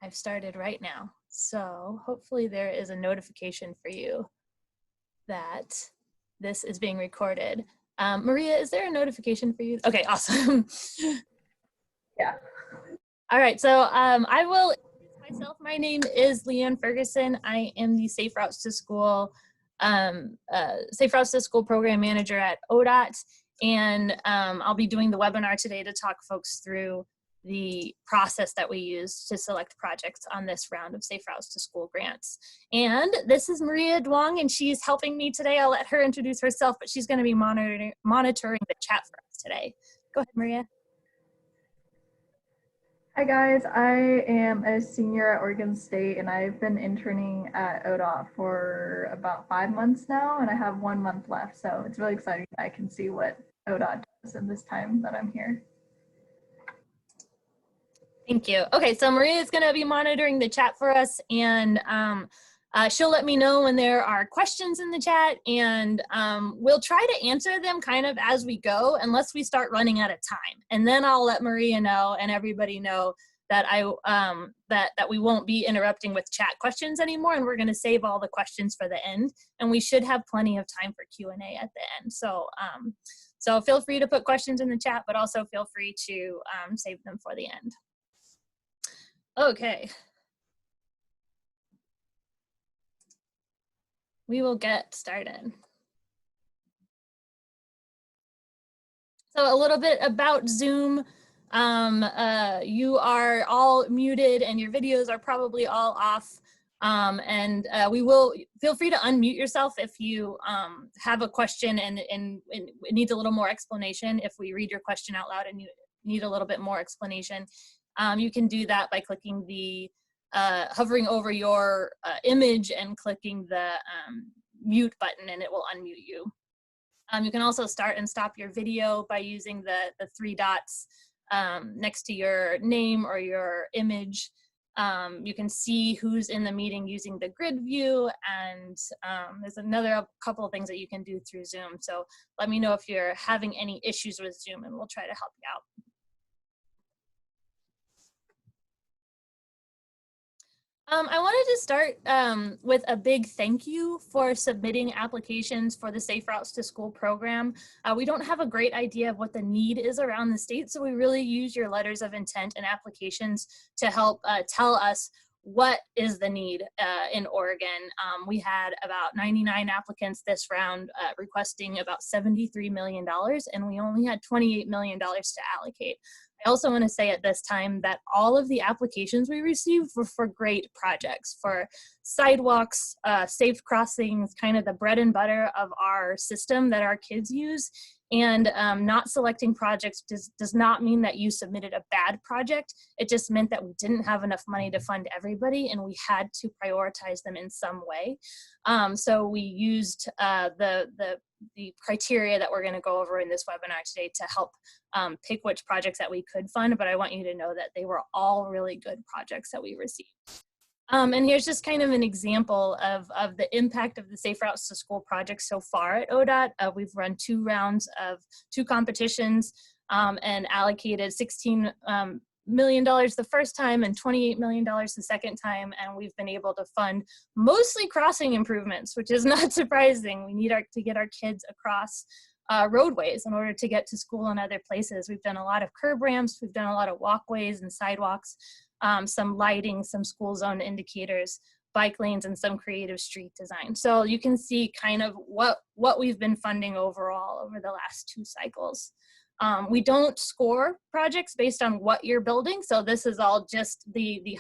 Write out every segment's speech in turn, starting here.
I've started right now. So hopefully there is a notification for you that this is being recorded. Maria, is there a notification for you? Okay, awesome. Yeah. All right, so I will introduce myself. My name is Leanne Ferguson. I am the Safe Routes to School Program Manager at ODOT, and I'll be doing the webinar today to talk folks through the process that we use to select projects on this round of Safe Routes to School grants. And this is Maria Duong, and she's helping me today. I'll let her introduce herself, but she's going to be monitoring the chat for us today. Go ahead, Maria. Hi guys, I am a senior at Oregon State and I've been interning at ODOT for about 5 months now, and I have 1 month left. So it's really exciting that I can see what ODOT does in this time that I'm here. Thank you. Okay, so Maria is going to be monitoring the chat for us, and she'll let me know when there are questions in the chat, and we'll try to answer them kind of as we go, unless we start running out of time. And then I'll let Maria know and everybody know that that we won't be interrupting with chat questions anymore, and we're going to save all the questions for the end. And we should have plenty of time for Q&A at the end. So so feel free to put questions in the chat, but also feel free to save them for the end. Okay. We will get started. So a little bit about Zoom. You are all muted and your videos are probably all off. We will feel free to unmute yourself if you have a question and it needs a little more explanation. If we read your question out loud and you need a little bit more explanation, you can do that by clicking the hovering over your image and clicking the mute button, and it will unmute you. You can also start and stop your video by using the 3 dots next to your name or your image. You can see who's in the meeting using the grid view, and there's another couple of things that you can do through Zoom. So let me know if you're having any issues with Zoom and we'll try to help you out. I wanted to start with a big thank you for submitting applications for the Safe Routes to School program. We don't have a great idea of what the need is around the state, so we really use your letters of intent and applications to help tell us what is the need in Oregon. We had about 99 applicants this round requesting about $73 million, and we only had $28 million to allocate. I also want to say at this time that all of the applications we received were for great projects, for sidewalks, safe crossings, kind of the bread and butter of our system that our kids use. And not selecting projects does not mean that you submitted a bad project. It just meant that we didn't have enough money to fund everybody, and we had to prioritize them in some way. So we used the criteria that we're going to go over in this webinar today to help pick which projects that we could fund, but I want you to know that they were all really good projects that we received. And here's just kind of an example of the impact of the Safe Routes to School project so far at ODOT. We've run 2 rounds of 2 competitions and allocated $16 million the first time and $28 million the second time, and we've been able to fund mostly crossing improvements, which is not surprising. We need to get our kids across roadways in order to get to school and other places. We've done a lot of curb ramps, we've done a lot of walkways and sidewalks, some lighting, some school zone indicators, bike lanes, and some creative street design. So you can see kind of what we've been funding overall over the last 2 cycles. We don't score projects based on what you're building, so this is all just the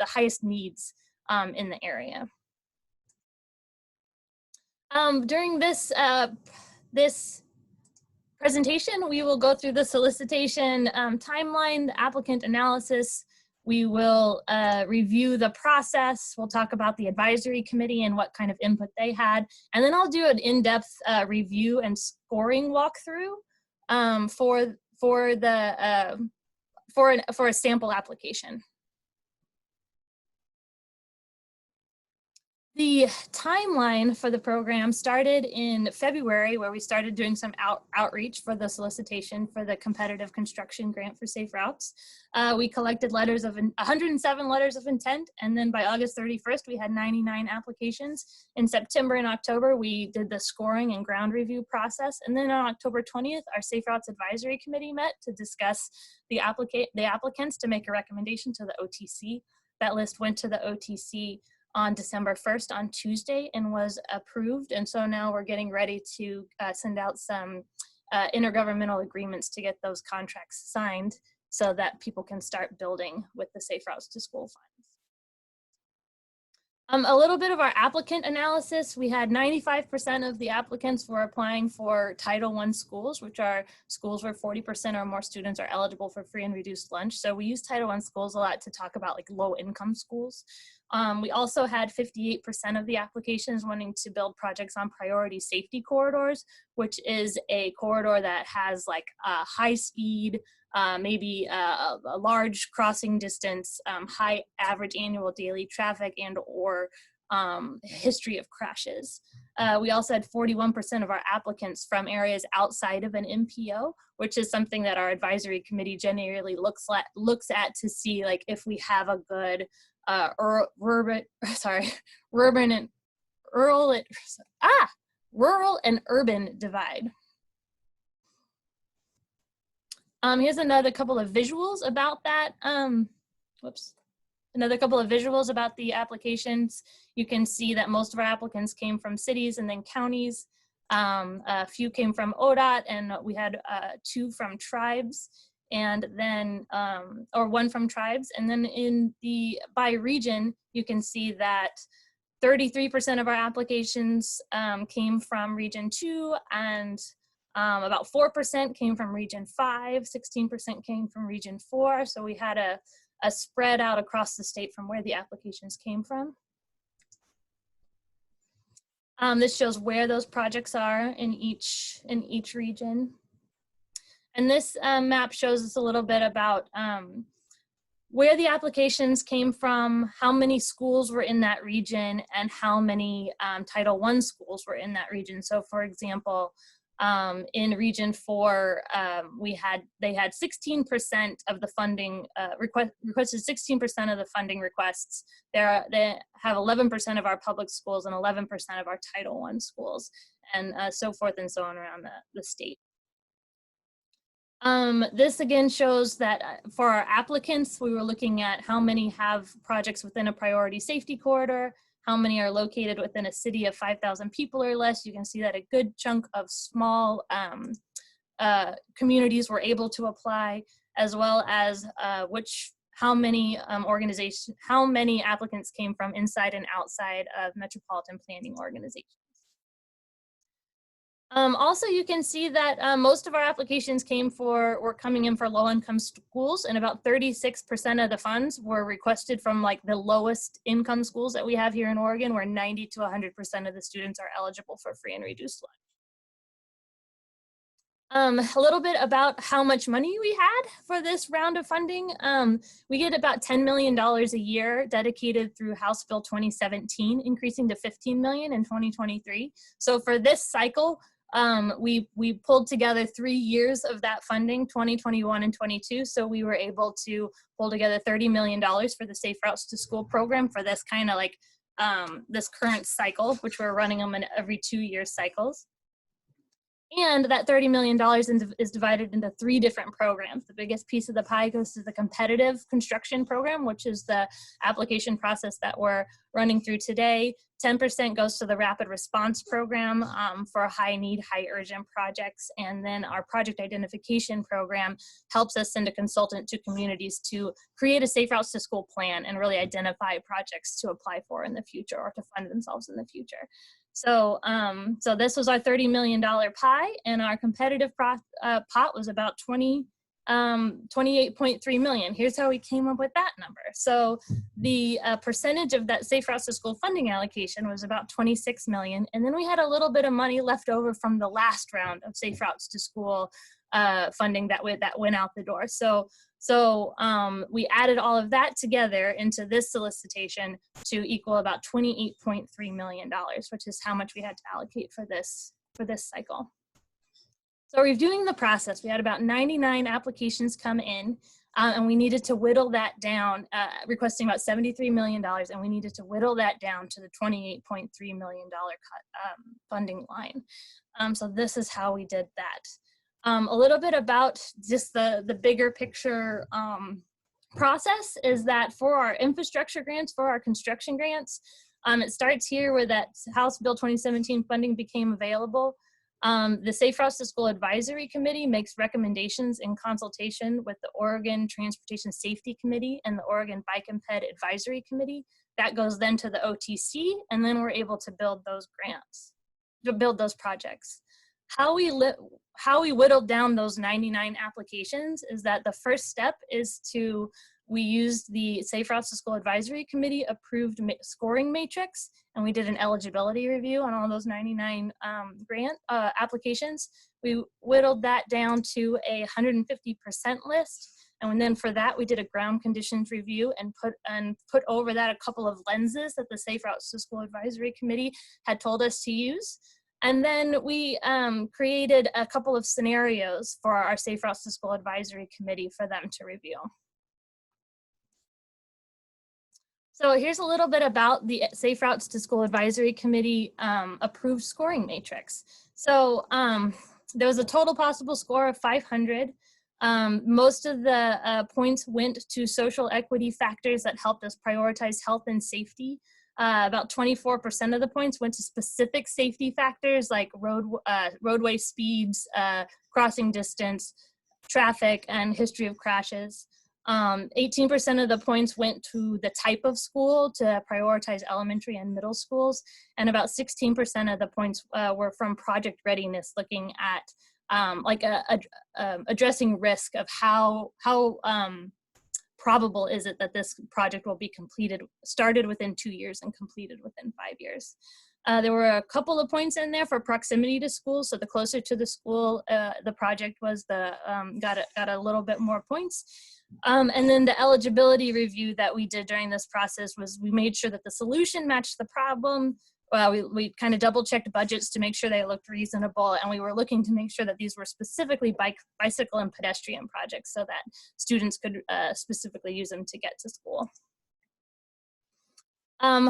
highest needs in the area. During this presentation, we will go through the solicitation timeline, the applicant analysis. We will review the process. We'll talk about the advisory committee and what kind of input they had, and then I'll do an in-depth review and scoring walkthrough for a sample application. The timeline for the program started in February, where we started doing some outreach for the solicitation for the competitive construction grant for safe routes. We collected 107 letters of intent, and then by August 31st, we had 99 applications. In September and October, we did the scoring and ground review process, and then on October 20th, our Safe Routes Advisory Committee met to discuss the applicants to make a recommendation to the OTC. That list went to the OTC on December 1st on Tuesday and was approved. And so now we're getting ready to send out some intergovernmental agreements to get those contracts signed so that people can start building with the Safe Routes to School funds. A little bit of our applicant analysis. We had 95% of the applicants were applying for Title I schools, which are schools where 40% or more students are eligible for free and reduced lunch. So we use Title I schools a lot to talk about like low income schools. We also had 58% of the applications wanting to build projects on priority safety corridors, which is a corridor that has like high speed, maybe a large crossing distance, high average annual daily traffic and or history of crashes. We also had 41% of our applicants from areas outside of an MPO, which is something that our advisory committee generally looks at to see like if we have a good rural and urban divide. Here's another couple of visuals about that. Another couple of visuals about the applications. You can see that most of our applicants came from cities and then counties. A few came from ODOT, and we had 2 from tribes, and then, or 1 from tribes. And then by region, you can see that 33% of our applications came from region 2, and about 4% came from region 5, 16% came from region 4. So we had a spread out across the state from where the applications came from. This shows where those projects are in each region. And this map shows us a little bit about where the applications came from, how many schools were in that region, and how many Title I schools were in that region. So for example, in region 4, they had 16% of the funding requested 16% of the funding requests. They have 11% of our public schools and 11% of our Title I schools, and so forth and so on around the state. This again shows that for our applicants, we were looking at how many have projects within a priority safety corridor, how many are located within a city of 5,000 people or less. You can see that a good chunk of small communities were able to apply, as well as how many applicants came from inside and outside of metropolitan planning organizations. Also, you can see that most of our applications were coming in for low-income schools, and about 36% of the funds were requested from like the lowest income schools that we have here in Oregon, where 90 to 100% of the students are eligible for free and reduced lunch. A little bit about how much money we had for this round of funding. We get about $10 million a year dedicated through House Bill 2017, increasing to $15 million in 2023. So for this cycle, we pulled together 3 years of that funding, 2021 and 22. So we were able to pull together $30 million for the Safe Routes to School program for this kind of like this current cycle, which we're running them in every 2-year cycles. And that $30 million is divided into 3 different programs. The biggest piece of the pie goes to the competitive construction program, which is the application process that we're running through today. 10% goes to the rapid response program for high need, high urgent projects. And then our project identification program helps us send a consultant to communities to create a Safe Routes to School plan and really identify projects to apply for in the future or to fund themselves in the future. So, so this was our $30 million pie, and our competitive pot was about 28.3 million. Here's how we came up with that number. So the percentage of that Safe Routes to School funding allocation was about 26 million. And then we had a little bit of money left over from the last round of Safe Routes to School funding that went out the door. So So we added all of that together into this solicitation to equal about $28.3 million, which is how much we had to allocate for this cycle. So reviewing the process, we had about 99 applications come in, and we needed to whittle that down, requesting about $73 million, and we needed to whittle that down to the $28.3 million funding line. So this is how we did that. A little bit about just the bigger picture process is that for our infrastructure grants, for our construction grants, it starts here where that House Bill 2017 funding became available. The Safe Routes to School Advisory Committee makes recommendations in consultation with the Oregon Transportation Safety Committee and the Oregon Bike and Ped Advisory Committee. That goes then to the OTC, and then we're able to build those grants, to build those projects. How we whittled down those 99 applications is that the first step is we used the Safe Routes to School Advisory Committee approved scoring matrix, and we did an eligibility review on all those 99 grant applications. We whittled that down to a 150% list, and then for that we did a ground conditions review and put over that a couple of lenses that the Safe Routes to School Advisory Committee had told us to use. And then we created a couple of scenarios for our Safe Routes to School Advisory Committee for them to review. So here's a little bit about the Safe Routes to School Advisory Committee approved scoring matrix. So there was a total possible score of 500. Most of the points went to social equity factors that helped us prioritize health and safety. About 24% of the points went to specific safety factors like roadway speeds, crossing distance, traffic, and history of crashes. 18% of the points went to the type of school to prioritize elementary and middle schools, and about 16% of the points were from project readiness, looking at addressing risk of how probable is it that this project will be started within 2 years and completed within 5 years. There were a couple of points in there for proximity to school, so the closer to the school the project was, got a little bit more points. And then the eligibility review that we did during this process was we made sure that the solution matched the problem. We kind of double checked budgets to make sure they looked reasonable, and we were looking to make sure that these were specifically bicycle and pedestrian projects so that students could specifically use them to get to school.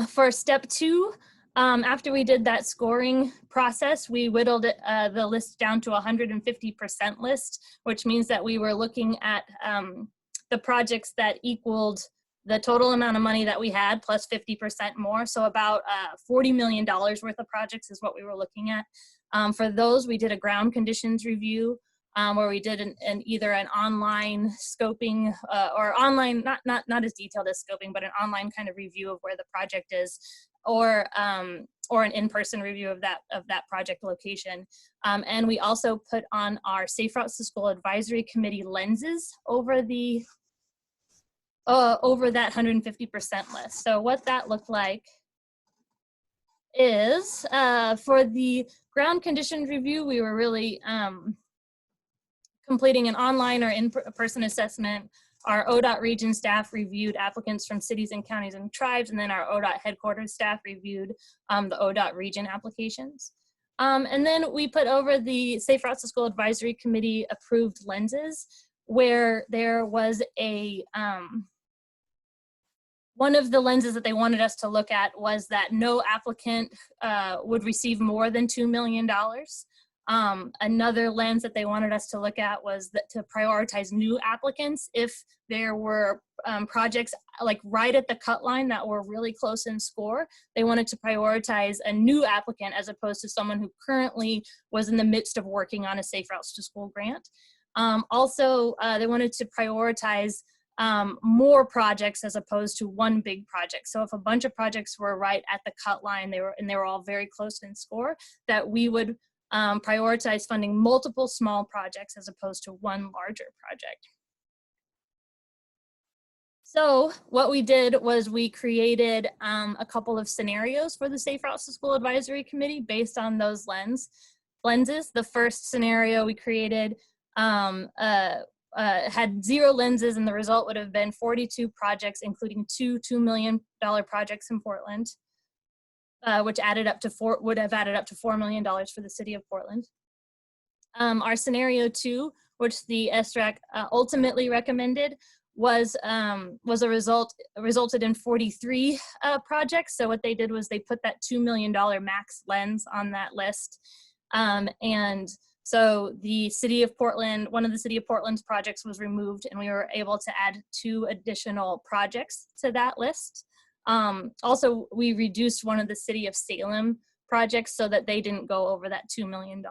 For step 2, after we did that scoring process, we whittled the list down to 150% list, which means that we were looking at the projects that equaled the total amount of money that we had plus 50% more. So about $40 million worth of projects is what we were looking at. For those, we did a ground conditions review where we did either an online scoping or online, not as detailed as scoping, but an online kind of review of where the project is, or an in-person review of that project location. And we also put on our Safe Routes to School Advisory Committee lenses over that 150% list. So what that looked like is for the ground conditions review, we were really completing an online or in-person assessment. Our ODOT region staff reviewed applicants from cities and counties and tribes, and then our ODOT headquarters staff reviewed the ODOT region applications. And then we put over the Safe Routes to School Advisory Committee approved lenses, where there was one of the lenses that they wanted us to look at was that no applicant would receive more than $2 million. Another lens that they wanted us to look at was to prioritize new applicants. If there were projects like right at the cut line that were really close in score, they wanted to prioritize a new applicant as opposed to someone who currently was in the midst of working on a Safe Routes to School grant. Also, they wanted to prioritize more projects as opposed to one big project. So if a bunch of projects were right at the cut line, they were all very close in score, that we would prioritize funding multiple small projects as opposed to one larger project. So what we did was we created a couple of scenarios for the Safe Routes to School Advisory Committee based on those lenses. The first scenario we created had 0 lenses, and the result would have been 42 projects, including two $2 million projects in Portland, which would have added up to $4 million for the city of Portland. Our scenario 2, which the SRAC ultimately recommended, resulted in 43 projects. So what they did was they put that $2 million max lens on that list. And so the city of Portland, one of the city of Portland's projects was removed, and we were able to add 2 additional projects to that list. Also, we reduced one of the city of Salem projects so that they didn't go over that $2 million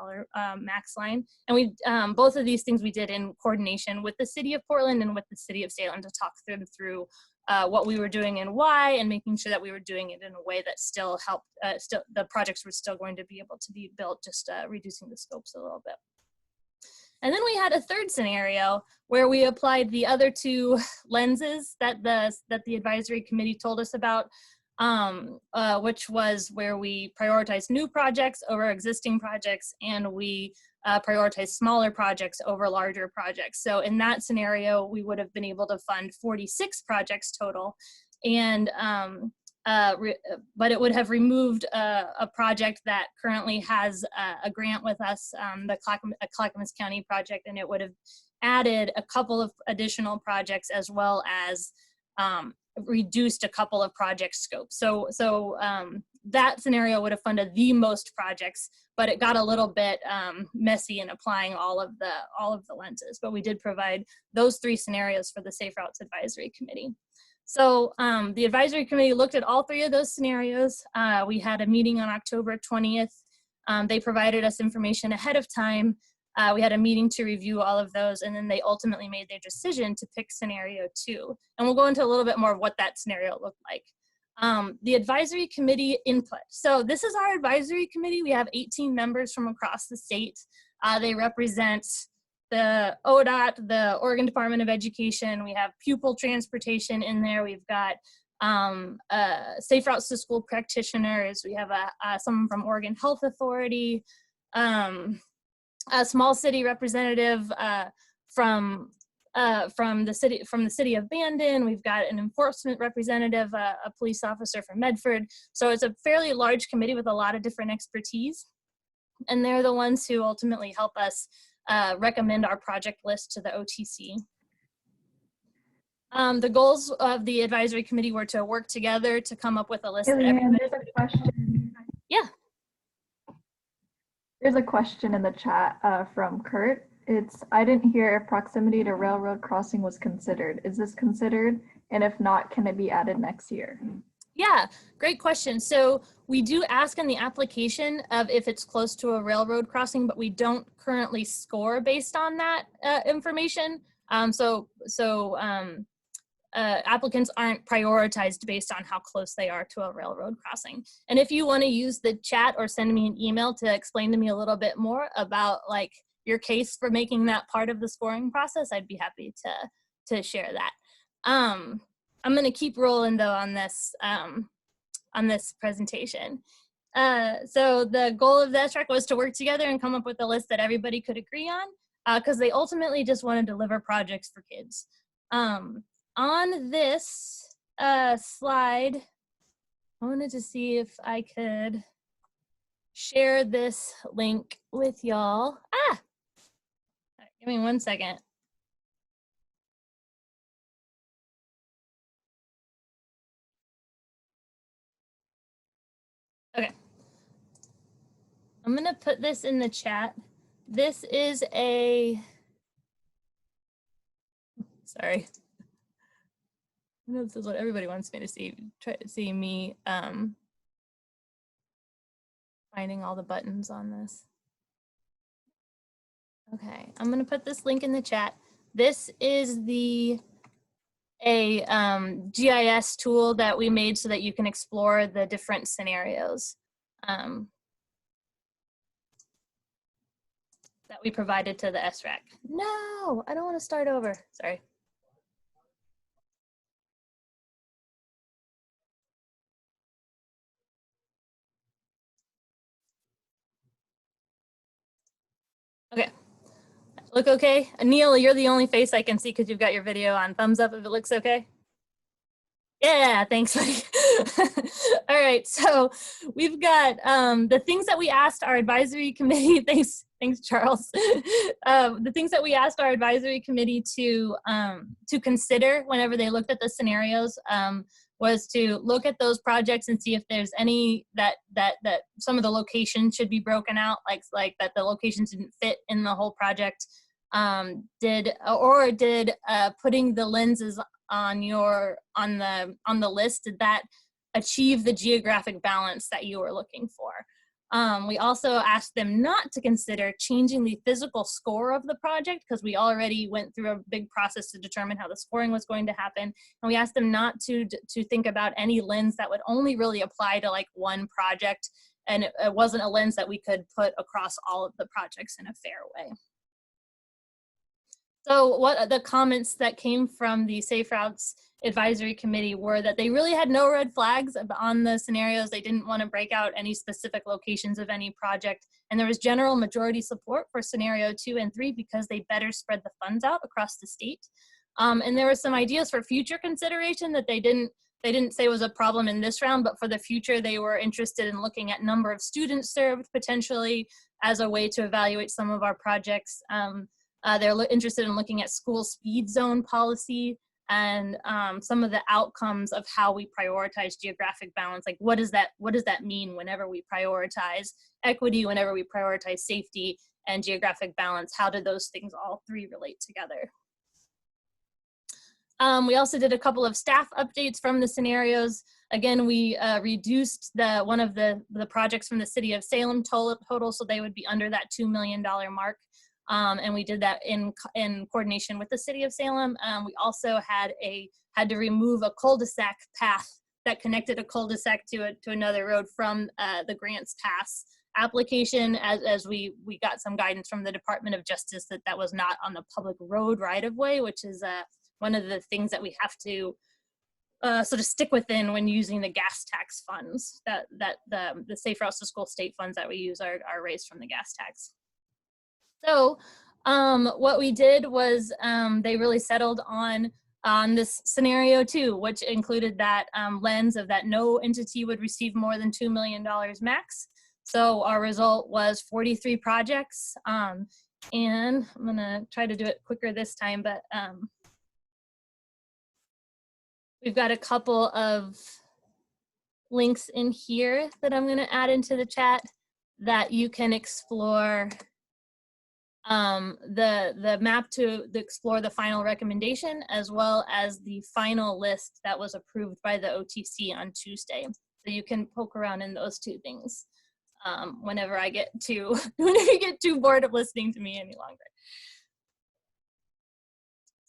max line. And we both of these things we did in coordination with the city of Portland and with the city of Salem to talk them through what we were doing and why, and making sure that we were doing it in a way that still helped, the projects were still going to be able to be built, just reducing the scopes a little bit. And then we had a third scenario where we applied the other 2 lenses that the advisory committee told us about, which was where we prioritized new projects over existing projects, and we prioritized smaller projects over larger projects. So in that scenario, we would have been able to fund 46 projects total, and but it would have removed a project that currently has a grant with us, the Clackamas County project, and it would have added a couple of additional projects, as well as reduced a couple of project scopes. So that scenario would have funded the most projects, but it got a little bit messy in applying all of the lenses. But we did provide those 3 scenarios for the Safe Routes Advisory Committee. So the advisory committee looked at all 3 of those scenarios. We had a meeting on October 20th. They provided us information ahead of time. We had a meeting to review all of those, and then they ultimately made their decision to pick scenario 2. And we'll go into a little bit more of what that scenario looked like. The advisory committee input. So this is our advisory committee. We have 18 members from across the state. They represent the ODOT, the Oregon Department of Education. We have pupil transportation in there. We've got Safe Routes to School practitioners. We have someone from Oregon Health Authority, a small city representative from the city of Bandon. We've got an enforcement representative, a police officer from Medford. So it's a fairly large committee with a lot of different expertise, and they're the ones who ultimately help us recommend our project list to the OTC. The goals of the advisory committee were to work together to come up with a list. Hey, Leanne, there's a question. Yeah. There's a question in the chat from Kurt. I didn't hear if proximity to railroad crossing was considered. Is this considered? And if not, can it be added next year? Yeah, great question. So we do ask in the application of if it's close to a railroad crossing, but we don't currently score based on that information. Applicants aren't prioritized based on how close they are to a railroad crossing. And if you want to use the chat or send me an email to explain to me a little bit more about like your case for making that part of the scoring process, I'd be happy to share that. I'm going to keep rolling though on this presentation. So the goal of the SRAC was to work together and come up with a list that everybody could agree on, because they ultimately just want to deliver projects for kids. On this slide, I wanted to see if I could share this link with y'all. All right, give me 1 second. Okay. I'm gonna put this in the chat. This is sorry. I know this is what everybody wants me to see. Try to see me finding all the buttons on this. Okay, I'm gonna put this link in the chat. This is a GIS tool that we made so that you can explore the different scenarios that we provided to the SRAC. No, I don't want to start over. Sorry. Okay, Look okay? Neil, you're the only face I can see because you've got your video on. Thumbs up if it looks okay. Yeah, thanks, buddy. All right, so we've got the things that we asked our advisory committee. Thanks, Charles. The things that we asked our advisory committee to consider whenever they looked at the scenarios was to look at those projects and see if there's any that some of the locations should be broken out, like that the locations didn't fit in the whole project. Did putting the lenses on the list, did that achieve the geographic balance that you were looking for? We also asked them not to consider changing the physical score of the project because we already went through a big process to determine how the scoring was going to happen. And we asked them not to think about any lens that would only really apply to like one project, and it wasn't a lens that we could put across all of the projects in a fair way. So what the comments that came from the Safe Routes Advisory Committee were that they really had no red flags on the scenarios. They didn't want to break out any specific locations of any project. And there was general majority support for scenario 2 and 3 because they better spread the funds out across the state. And there were some ideas for future consideration that they didn't say was a problem in this round, but for the future, they were interested in looking at number of students served potentially as a way to evaluate some of our projects. They're interested in looking at school speed zone policy and some of the outcomes of how we prioritize geographic balance. Like what does that mean whenever we prioritize equity, whenever we prioritize safety and geographic balance? How do those things all three relate together? We also did a couple of staff updates from the scenarios. Again, we reduced one of the projects from the city of Salem total, so they would be under that $2 million mark. And we did that in coordination with the city of Salem. We also had to remove a cul-de-sac path that connected a cul-de-sac to another road from the Grants Pass application, as we got some guidance from the Department of Justice that was not on the public road right-of-way, which is one of the things that we have to sort of stick within when using the gas tax funds. That the Safe Routes to School state funds that we use are raised from the gas tax. So what we did was they really settled on this scenario 2, which included that lens of that no entity would receive more than $2 million max. So our result was 43 projects. And I'm gonna try to do it quicker this time, but we've got a couple of links in here that I'm gonna add into the chat that you can explore the map to explore the final recommendation, as well as the final list that was approved by the OTC on Tuesday. So you can poke around in those two things whenever you get too bored of listening to me any longer.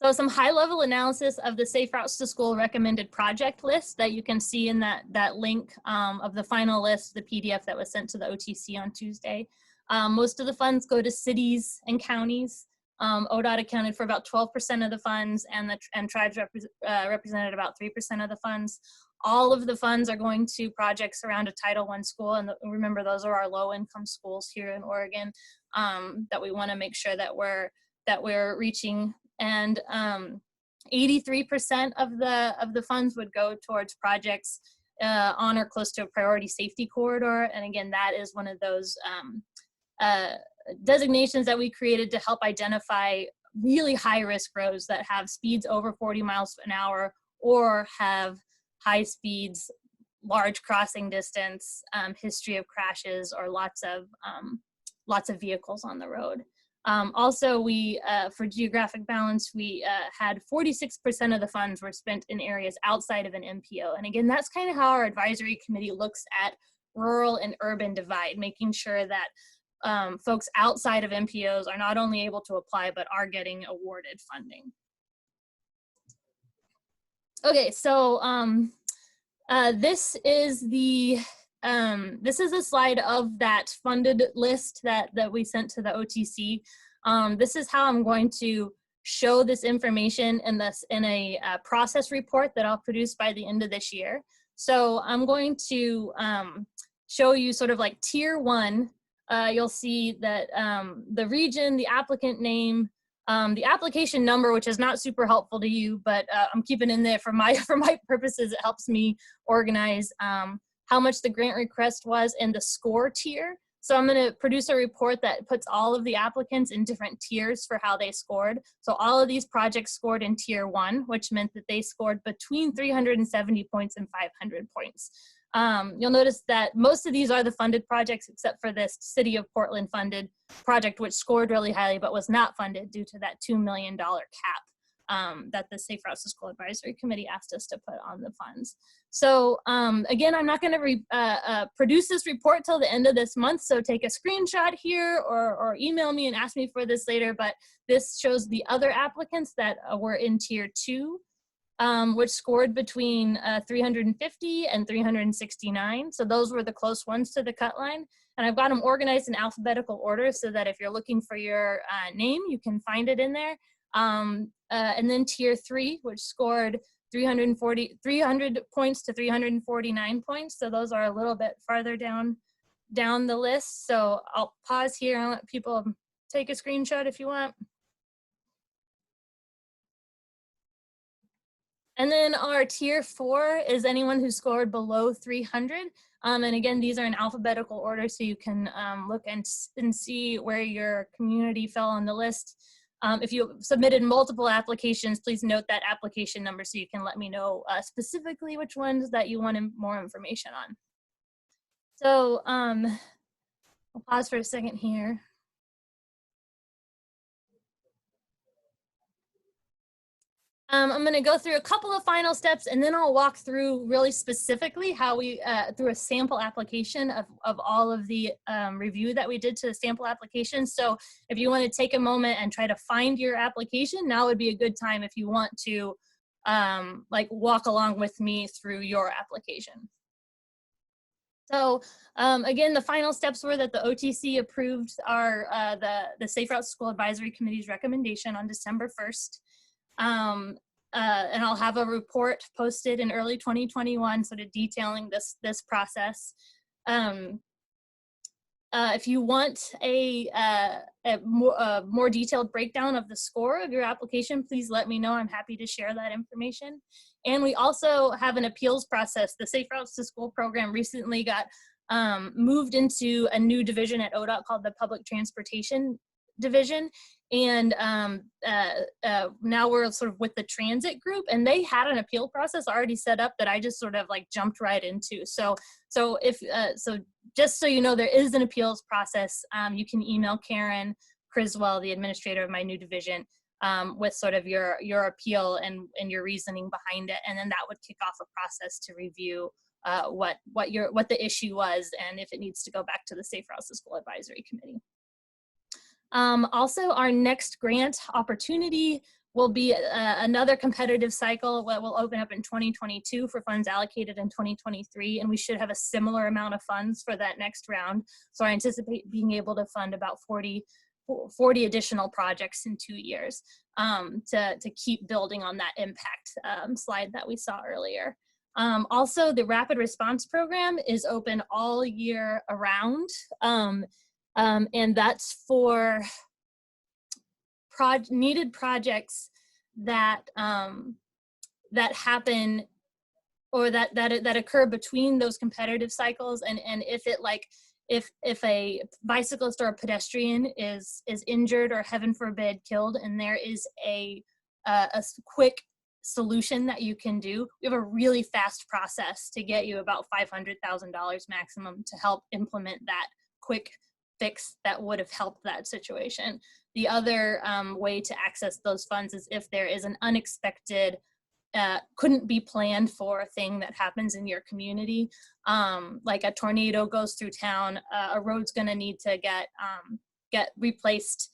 So some high-level analysis of the Safe Routes to School recommended project list that you can see in that link of the final list, the PDF that was sent to the OTC on Tuesday. Most of the funds go to cities and counties. ODOT accounted for about 12% of the funds, and tribes represented about 3% of the funds. All of the funds are going to projects around a Title I school, and remember, those are our low-income schools here in Oregon that we want to make sure that we're reaching. And 83% of the funds would go towards projects on or close to a priority safety corridor. And again, that is one of those designations that we created to help identify really high-risk roads that have speeds over 40 miles an hour or have high speeds, large crossing distance, history of crashes, or lots of vehicles on the road. Also, we for geographic balance, we had 46% of the funds were spent in areas outside of an MPO. And again, that's kind of how our advisory committee looks at rural and urban divide, making sure that folks outside of MPOs are not only able to apply, but are getting awarded funding. Okay, so this is a slide of that funded list that we sent to the OTC. This is how I'm going to show this information in a process report that I'll produce by the end of this year. So I'm going to show you sort of like tier 1 you'll see that the region, the applicant name, the application number, which is not super helpful to you, but I'm keeping in there for my purposes. It helps me organize how much the grant request was and the score tier. So I'm going to produce a report that puts all of the applicants in different tiers for how they scored. So all of these projects scored in tier 1, which meant that they scored between 370 points and 500 points. You'll notice that most of these are the funded projects, except for this City of Portland funded project, which scored really highly but was not funded due to that $2 million cap that the Safe Routes to School Advisory Committee asked us to put on the funds. So again, I'm not going to produce this report till the end of this month, so take a screenshot here or email me and ask me for this later, but this shows the other applicants that were in tier 2. Which scored between 350 and 369. So those were the close ones to the cut line. And I've got them organized in alphabetical order so that if you're looking for your name, you can find it in there. And then tier 3, which scored 300 points to 349 points. So those are a little bit farther down the list. So I'll pause here and let people take a screenshot if you want. And then our tier 4 is anyone who scored below 300. And again, these are in alphabetical order, so you can look and see where your community fell on the list. If you submitted multiple applications, please note that application number so you can let me know specifically which ones that you wanted more information on. So I'll pause for a second here. I'm going to go through a couple of final steps, and then I'll walk through really specifically how we, through a sample application of all of the review that we did to the sample application. So if you want to take a moment and try to find your application, now would be a good time if you want to like walk along with me through your application. So again, the final steps were that the OTC approved our the Safe Routes School Advisory Committee's recommendation on December 1st. And I'll have a report posted in early 2021 sort of detailing this process. If you want a more detailed breakdown of the score of your application, please let me know. I'm happy to share that information. And we also have an appeals process. The Safe Routes to School program recently got moved into a new division at ODOT called the Public Transportation Division. And now we're sort of with the transit group, and they had an appeal process already set up that I just sort of like jumped right into. So if just so you know, there is an appeals process. You can email Karen Criswell, the administrator of my new division, with sort of your appeal and your reasoning behind it, and then that would kick off a process to review what the issue was and if it needs to go back to the Safe Routes to School Advisory Committee. Also, our next grant opportunity will be another competitive cycle that will open up in 2022 for funds allocated in 2023, and we should have a similar amount of funds for that next round. So I anticipate being able to fund about 40 additional projects in 2 years to keep building on that impact slide that we saw earlier. Also, the Rapid Response Program is open all year around. And that's for needed projects that that happen or that occur between those competitive cycles. And if it if a bicyclist or a pedestrian is injured or heaven forbid killed, and there is a quick solution that you can do, we have a really fast process to get you about $500,000 maximum to help implement that quick fix that would have helped that situation. The other way to access those funds is if there is an unexpected, couldn't be planned for thing that happens in your community, like a tornado goes through town, a road's going to need to get replaced.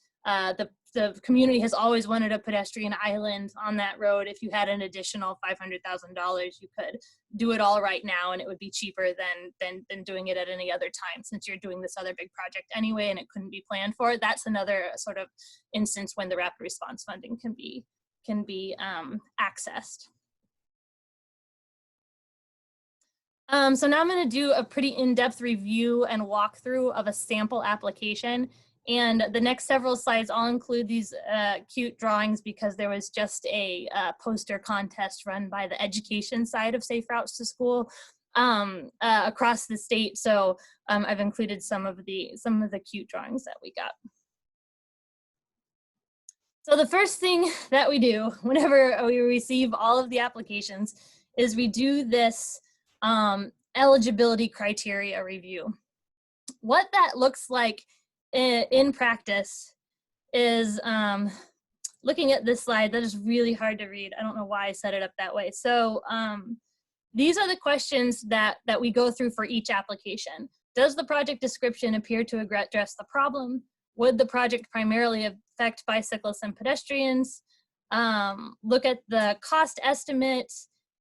The community has always wanted a pedestrian island on that road. If you had an additional $500,000, you could do it all right now, and it would be cheaper than doing it at any other time, since you're doing this other big project anyway and it couldn't be planned for. That's another sort of instance when the rapid response funding can be accessed. So now I'm going to do a pretty in-depth review and walkthrough of a sample application. And the next several slides, I'll include these cute drawings because there was just a poster contest run by the education side of Safe Routes to School across the state. So I've included some of the cute drawings that we got. So the first thing that we do whenever we receive all of the applications is we do this eligibility criteria review. What that looks like in practice is looking at this slide. That is really hard to read. I don't know why I set it up that way. So these are the questions that we go through for each application. Does the project description appear to address the problem? Would the project primarily affect bicyclists and pedestrians? Look at the cost estimate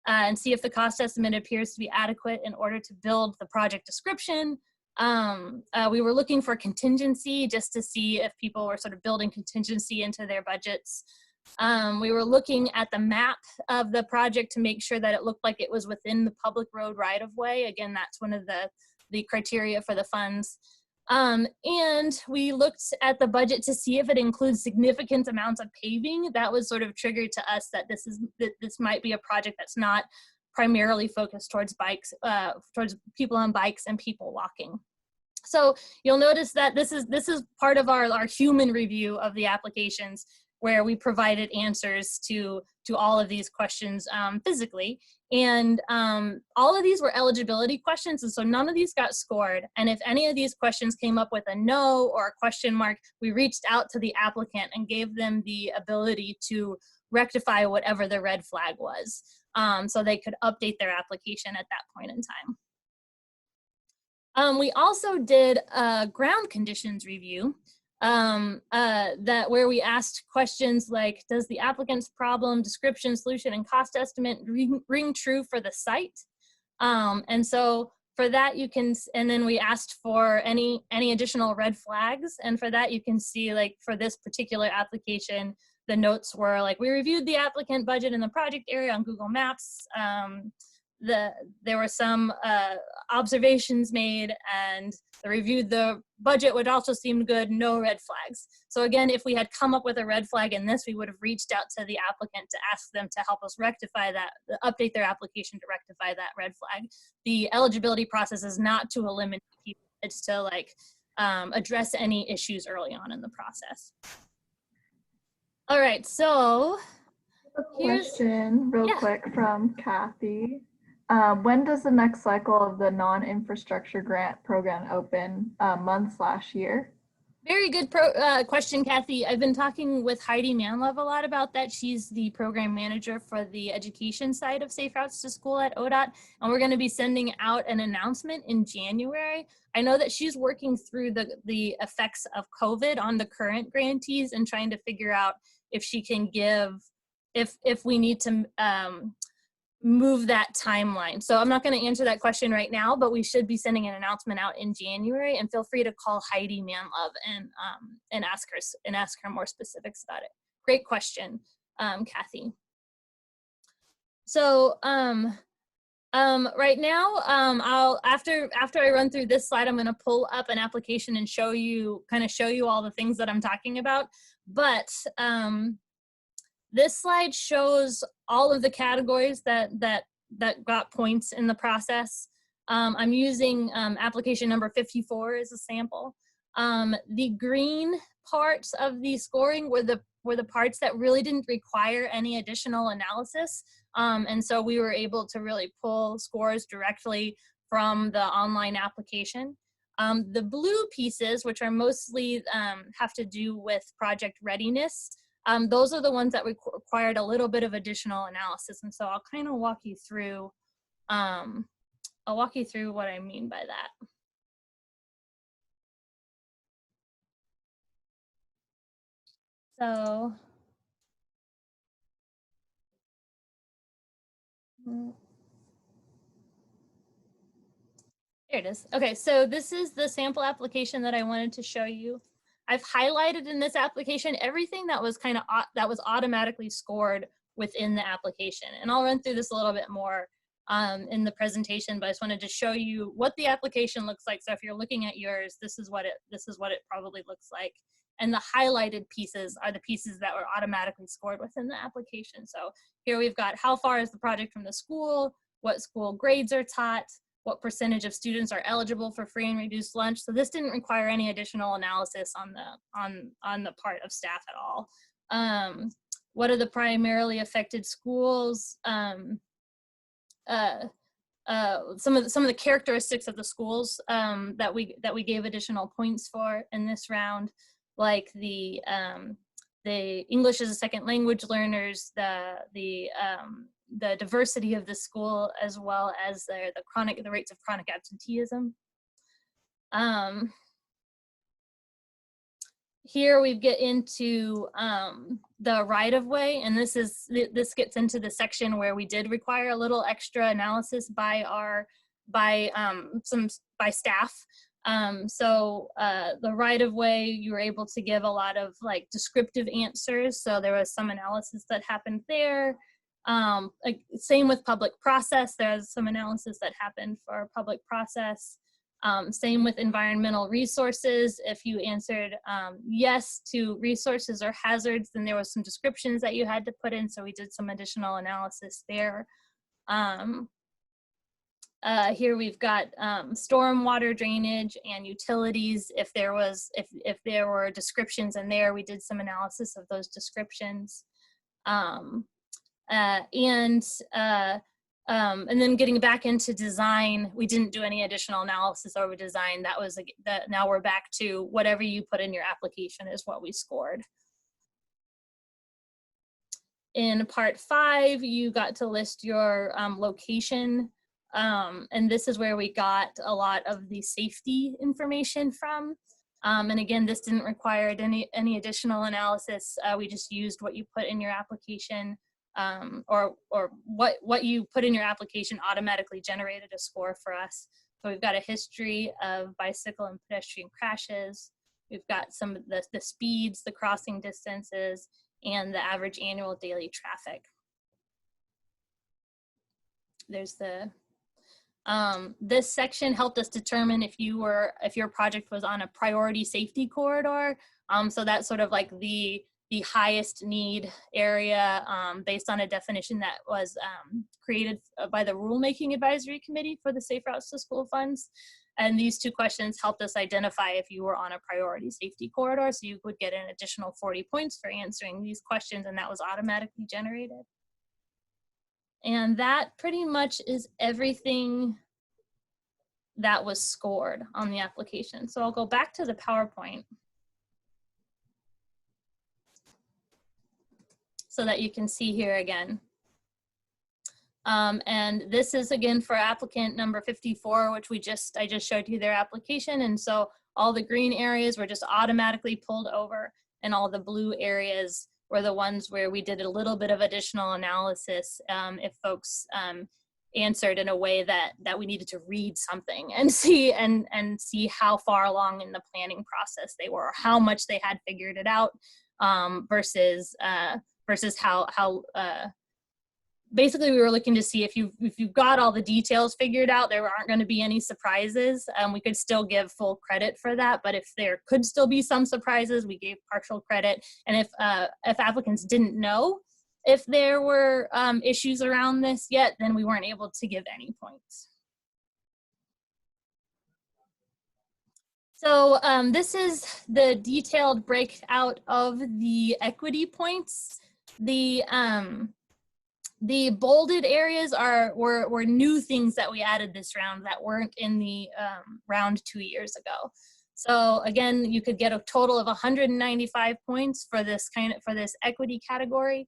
and see if the cost estimate appears to be adequate in order to build the project description. We were looking for contingency just to see if people were sort of building contingency into their budgets. We were looking at the map of the project to make sure that it looked like it was within the public road right-of-way. Again, that's one of the criteria for the funds. And we looked at the budget to see if it includes significant amounts of paving. That was sort of triggered to us that this might be a project that's not primarily focused towards bikes, towards people on bikes and people walking. So you'll notice that this is part of our human review of the applications, where we provided answers to all of these questions physically. And all of these were eligibility questions, and so none of these got scored. And if any of these questions came up with a no or a question mark, we reached out to the applicant and gave them the ability to rectify whatever the red flag was, so they could update their application at that point in time. We also did a ground conditions review, where we asked questions like, does the applicant's problem, description, solution, and cost estimate ring true for the site? And so for that and then we asked for any additional red flags. And for that you can see, like, for this particular application, the notes were like, we reviewed the applicant budget in the project area on Google Maps. There were some observations made, and they reviewed the budget, which also seemed good, no red flags. So again, if we had come up with a red flag in this, we would have reached out to the applicant to ask them to help us rectify that, update their application to rectify that red flag. The eligibility process is not to eliminate people, it's to like address any issues early on in the process. All right, so a question real quick from Kathy. When does the next cycle of the non-infrastructure grant program open, month/year? Very good question, Kathy. I've been talking with Heidi Manlove a lot about that. She's the program manager for the education side of Safe Routes to School at ODOT, and we're going to be sending out an announcement in January. I know that she's working through the effects of COVID on the current grantees and trying to figure out if she can give, if we need to move that timeline. So I'm not going to answer that question right now, but we should be sending an announcement out in January, and feel free to call Heidi Manlove and ask her more specifics about it. Great question, Kathy. So right now, after I run through this slide, I'm going to pull up an application and show you all the things that I'm talking about. But this slide shows all of the categories that got points in the process. I'm using application number 54 as a sample. The green parts of the scoring were the parts that really didn't require any additional analysis. And so we were able to really pull scores directly from the online application. The blue pieces, which are mostly have to do with project readiness, those are the ones that required a little bit of additional analysis. And so I'll kind of walk you through, what I mean by that. So, there it is. Okay, so this is the sample application that I wanted to show you. I've highlighted in this application everything that was that was automatically scored within the application, and I'll run through this a little bit more in the presentation, but I just wanted to show you what the application looks like. So if you're looking at yours, this is what it probably looks like. And the highlighted pieces are the pieces that were automatically scored within the application. So here we've got how far is the project from the school, what school grades are taught, what percentage of students are eligible for free and reduced lunch. So this didn't require any additional analysis on the part of staff at all. What are the primarily affected schools? Some of the characteristics of the schools that we gave additional points for in this round, like the English as a second language learners, the diversity of the school, as well as the rates of chronic absenteeism. Here we get into the right-of-way, and this gets into the section where we did require a little extra analysis by staff. The right-of-way, you were able to give a lot of like descriptive answers. So there was some analysis that happened there. Same with public process. There's some analysis that happened for public process. Same with environmental resources. If you answered yes to resources or hazards, then there was some descriptions that you had to put in. So we did some additional analysis there. Here we've got stormwater drainage and utilities. If there were descriptions in there, we did some analysis of those descriptions. And then getting back into design, we didn't do any additional analysis over design. Now we're back to whatever you put in your application is what we scored. In part 5, you got to list your location. And this is where we got a lot of the safety information from. And again, this didn't require any additional analysis. We just used what you put in your application, or what you put in your application automatically generated a score for us. So we've got a history of bicycle and pedestrian crashes. We've got some of the speeds, the crossing distances, and the average annual daily traffic. There's this section helped us determine if your project was on a priority safety corridor. So that's sort of like the highest need area based on a definition that was created by the Rulemaking Advisory Committee for the Safe Routes to School funds. And these 2 questions helped us identify if you were on a priority safety corridor. So you would get an additional 40 points for answering these questions, and that was automatically generated. And that pretty much is everything that was scored on the application. So I'll go back to the PowerPoint so that you can see here again. And this is again for applicant number 54, which I just showed you their application. And so all the green areas were just automatically pulled over, and all the blue areas were the ones where we did a little bit of additional analysis if folks answered in a way that we needed to read something and see how far along in the planning process they were, or how much they had figured it out, versus how basically we were looking to see if you've got all the details figured out, there aren't going to be any surprises. We could still give full credit for that, but if there could still be some surprises, we gave partial credit. And if applicants didn't know if there were issues around this yet, then we weren't able to give any points. So this is the detailed breakout of the equity points. The bolded areas were new things that we added this round that weren't in the round 2 years ago. So again, you could get a total of 195 points for this equity category.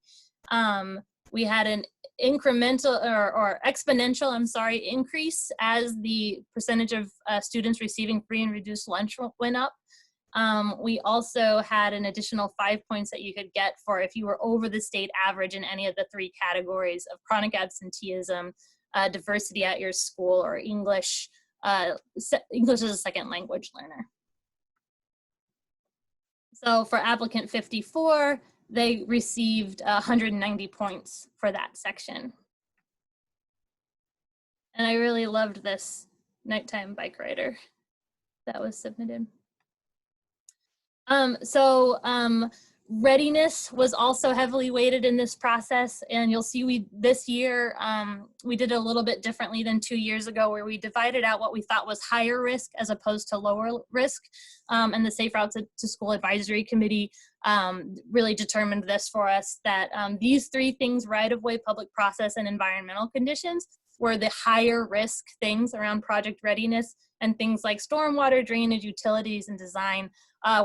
We had an incremental or exponential, increase as the percentage of students receiving free and reduced lunch went up. We also had an additional 5 points that you could get for if you were over the state average in any of the 3 categories of chronic absenteeism, diversity at your school, or English as a second language learner. So for applicant 54, they received 190 points for that section. And I really loved this nighttime bike rider that was submitted. Readiness was also heavily weighted in this process, and you'll see this year we did a little bit differently than 2 years ago, where we divided out what we thought was higher risk as opposed to lower risk, and the Safe Routes to School Advisory Committee really determined this for us, that these 3 things, right-of-way, public process, and environmental conditions, were the higher risk things around project readiness, and things like stormwater, drainage, utilities, and design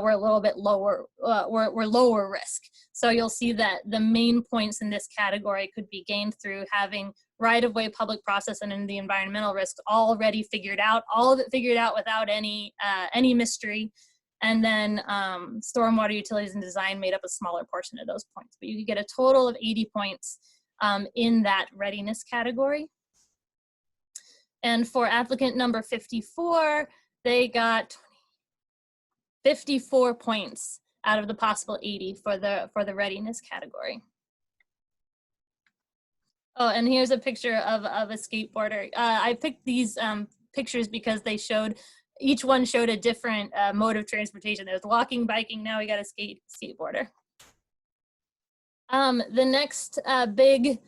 were a little bit lower, were lower risk. So you'll see that the main points in this category could be gained through having right-of-way, public process, and in the environmental risks already figured out, all of it figured out without any mystery. And then stormwater, utilities, and design made up a smaller portion of those points. But you could get a total of 80 points in that readiness category. And for applicant number 54, they got 54 points out of the possible 80 for the readiness category. Oh, and here's a picture of a skateboarder. I picked these pictures because they showed, each one showed a different mode of transportation. There was walking, biking, now we got a skateboarder. The next big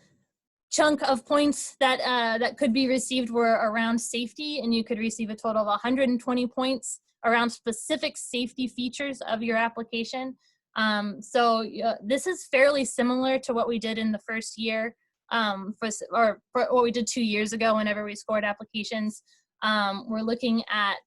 chunk of points that that could be received were around safety, and you could receive a total of 120 points around specific safety features of your application. This is fairly similar to what we did in the first year, for what we did 2 years ago whenever we scored applications. We're looking at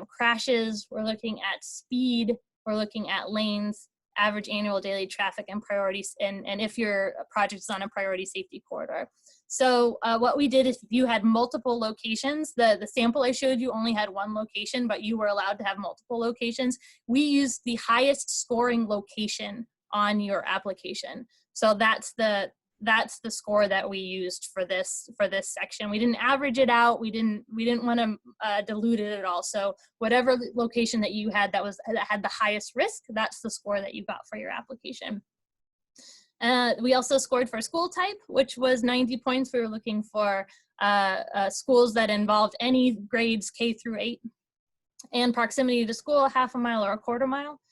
crashes, we're looking at speed, we're looking at lanes, average annual daily traffic, and priorities, and if your project is on a priority safety corridor. So what we did is, if you had multiple locations, the sample I showed you only had 1 location, but you were allowed to have multiple locations. We used the highest scoring location on your application. So that's the score that we used for this section. We didn't average it out. We didn't want to dilute it at all. So whatever location that you had that had the highest risk, that's the score that you got for your application. We also scored for school type, which was 90 points. We were looking for schools that involved any grades K through 8, and proximity to school, 1/2 mile or 1/4 mile.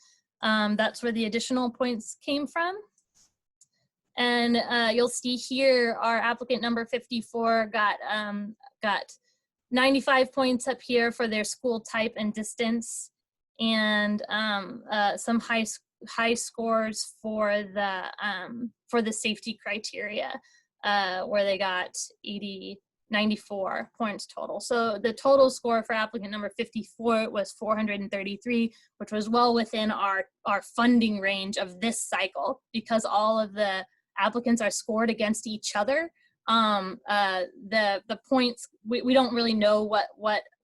That's where the additional points came from. And you'll see here our applicant number 54 got 95 points up here for their school type and distance, and some high scores for the safety criteria, where they got 94 points total. So the total score for applicant number 54 was 433, which was well within our funding range of this cycle, because all of the applicants are scored against each other. The points, we don't really know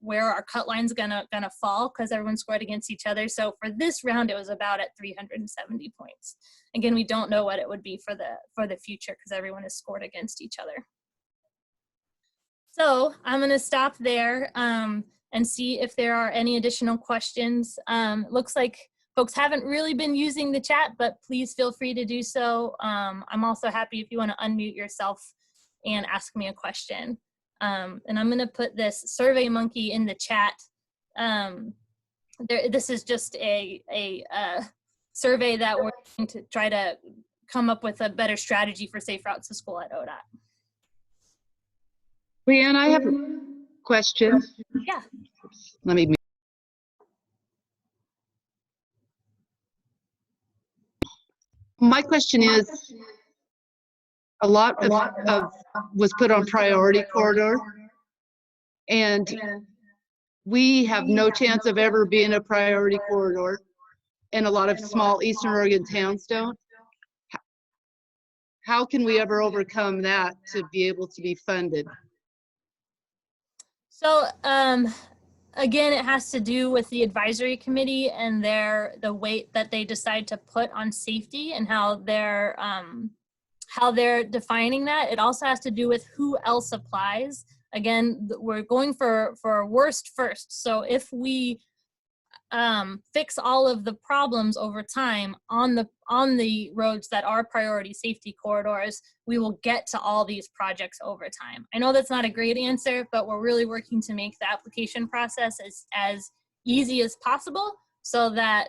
where our cut line's gonna fall, because everyone's scored against each other. So for this round, it was about at 370 points. Again, we don't know what it would be for the future, because everyone is scored against each other. So I'm gonna stop there and see if there are any additional questions. Looks like folks haven't really been using the chat, but please feel free to do so. I'm also happy if you want to unmute yourself and ask me a question. And I'm going to put this Survey Monkey in the chat. This is just a survey that we're going to try to come up with a better strategy for safe routes to school at ODOT. Leanne, I have a question. Yeah. Let me. My question is, a lot of was put on priority corridor, and we have no chance of ever being a priority corridor, and a lot of small Eastern Oregon towns don't. How can we ever overcome that to be able to be funded? So again, it has to do with the advisory committee and the weight that they decide to put on safety, and how they're defining that. It also has to do with who else applies. Again, we're going for worst first. So if we fix all of the problems over time on the roads that are priority safety corridors, we will get to all these projects over time. I know that's not a great answer, but we're really working to make the application process as easy as possible so that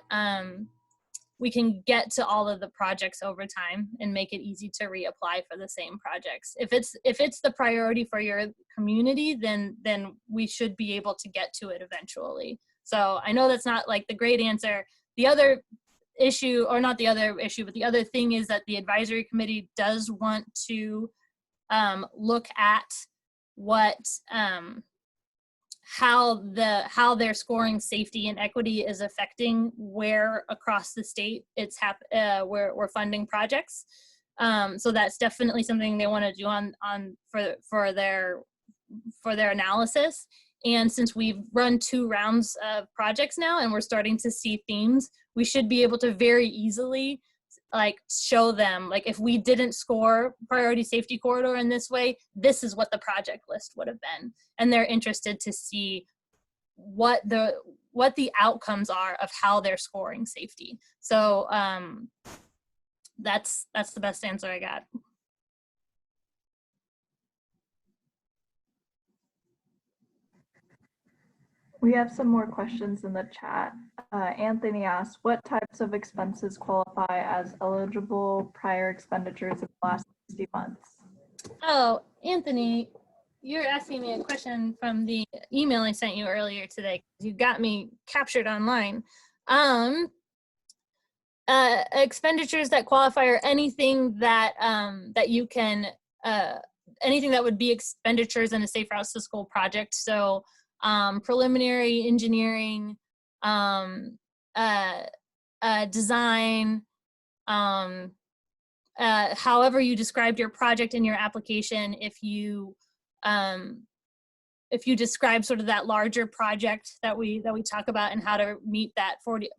we can get to all of the projects over time and make it easy to reapply for the same projects. If it's the priority for your community, then we should be able to get to it eventually. So I know that's not like the great answer. The other issue, or not the other issue, but the other thing is that the advisory committee does want to look at what how their scoring safety and equity is affecting where across the state it's we're funding projects. So that's definitely something they want to do for their analysis. And since we've run 2 rounds of projects now and we're starting to see themes, we should be able to very easily like show them, like, if we didn't score priority safety corridor in this way, this is what the project list would have been. And they're interested to see what the outcomes are of how they're scoring safety. So that's the best answer I got. We have some more questions in the chat. Anthony asks, what types of expenses qualify as eligible prior expenditures in the last 60 months? Oh, Anthony, you're asking me a question from the email I sent you earlier today. You got me captured online. Expenditures that qualify are anything that that you can anything that would be expenditures in a Safe Routes to School project. So preliminary engineering, design, however you described your project in your application. If you describe sort of that larger project that we talk about and how to meet that 20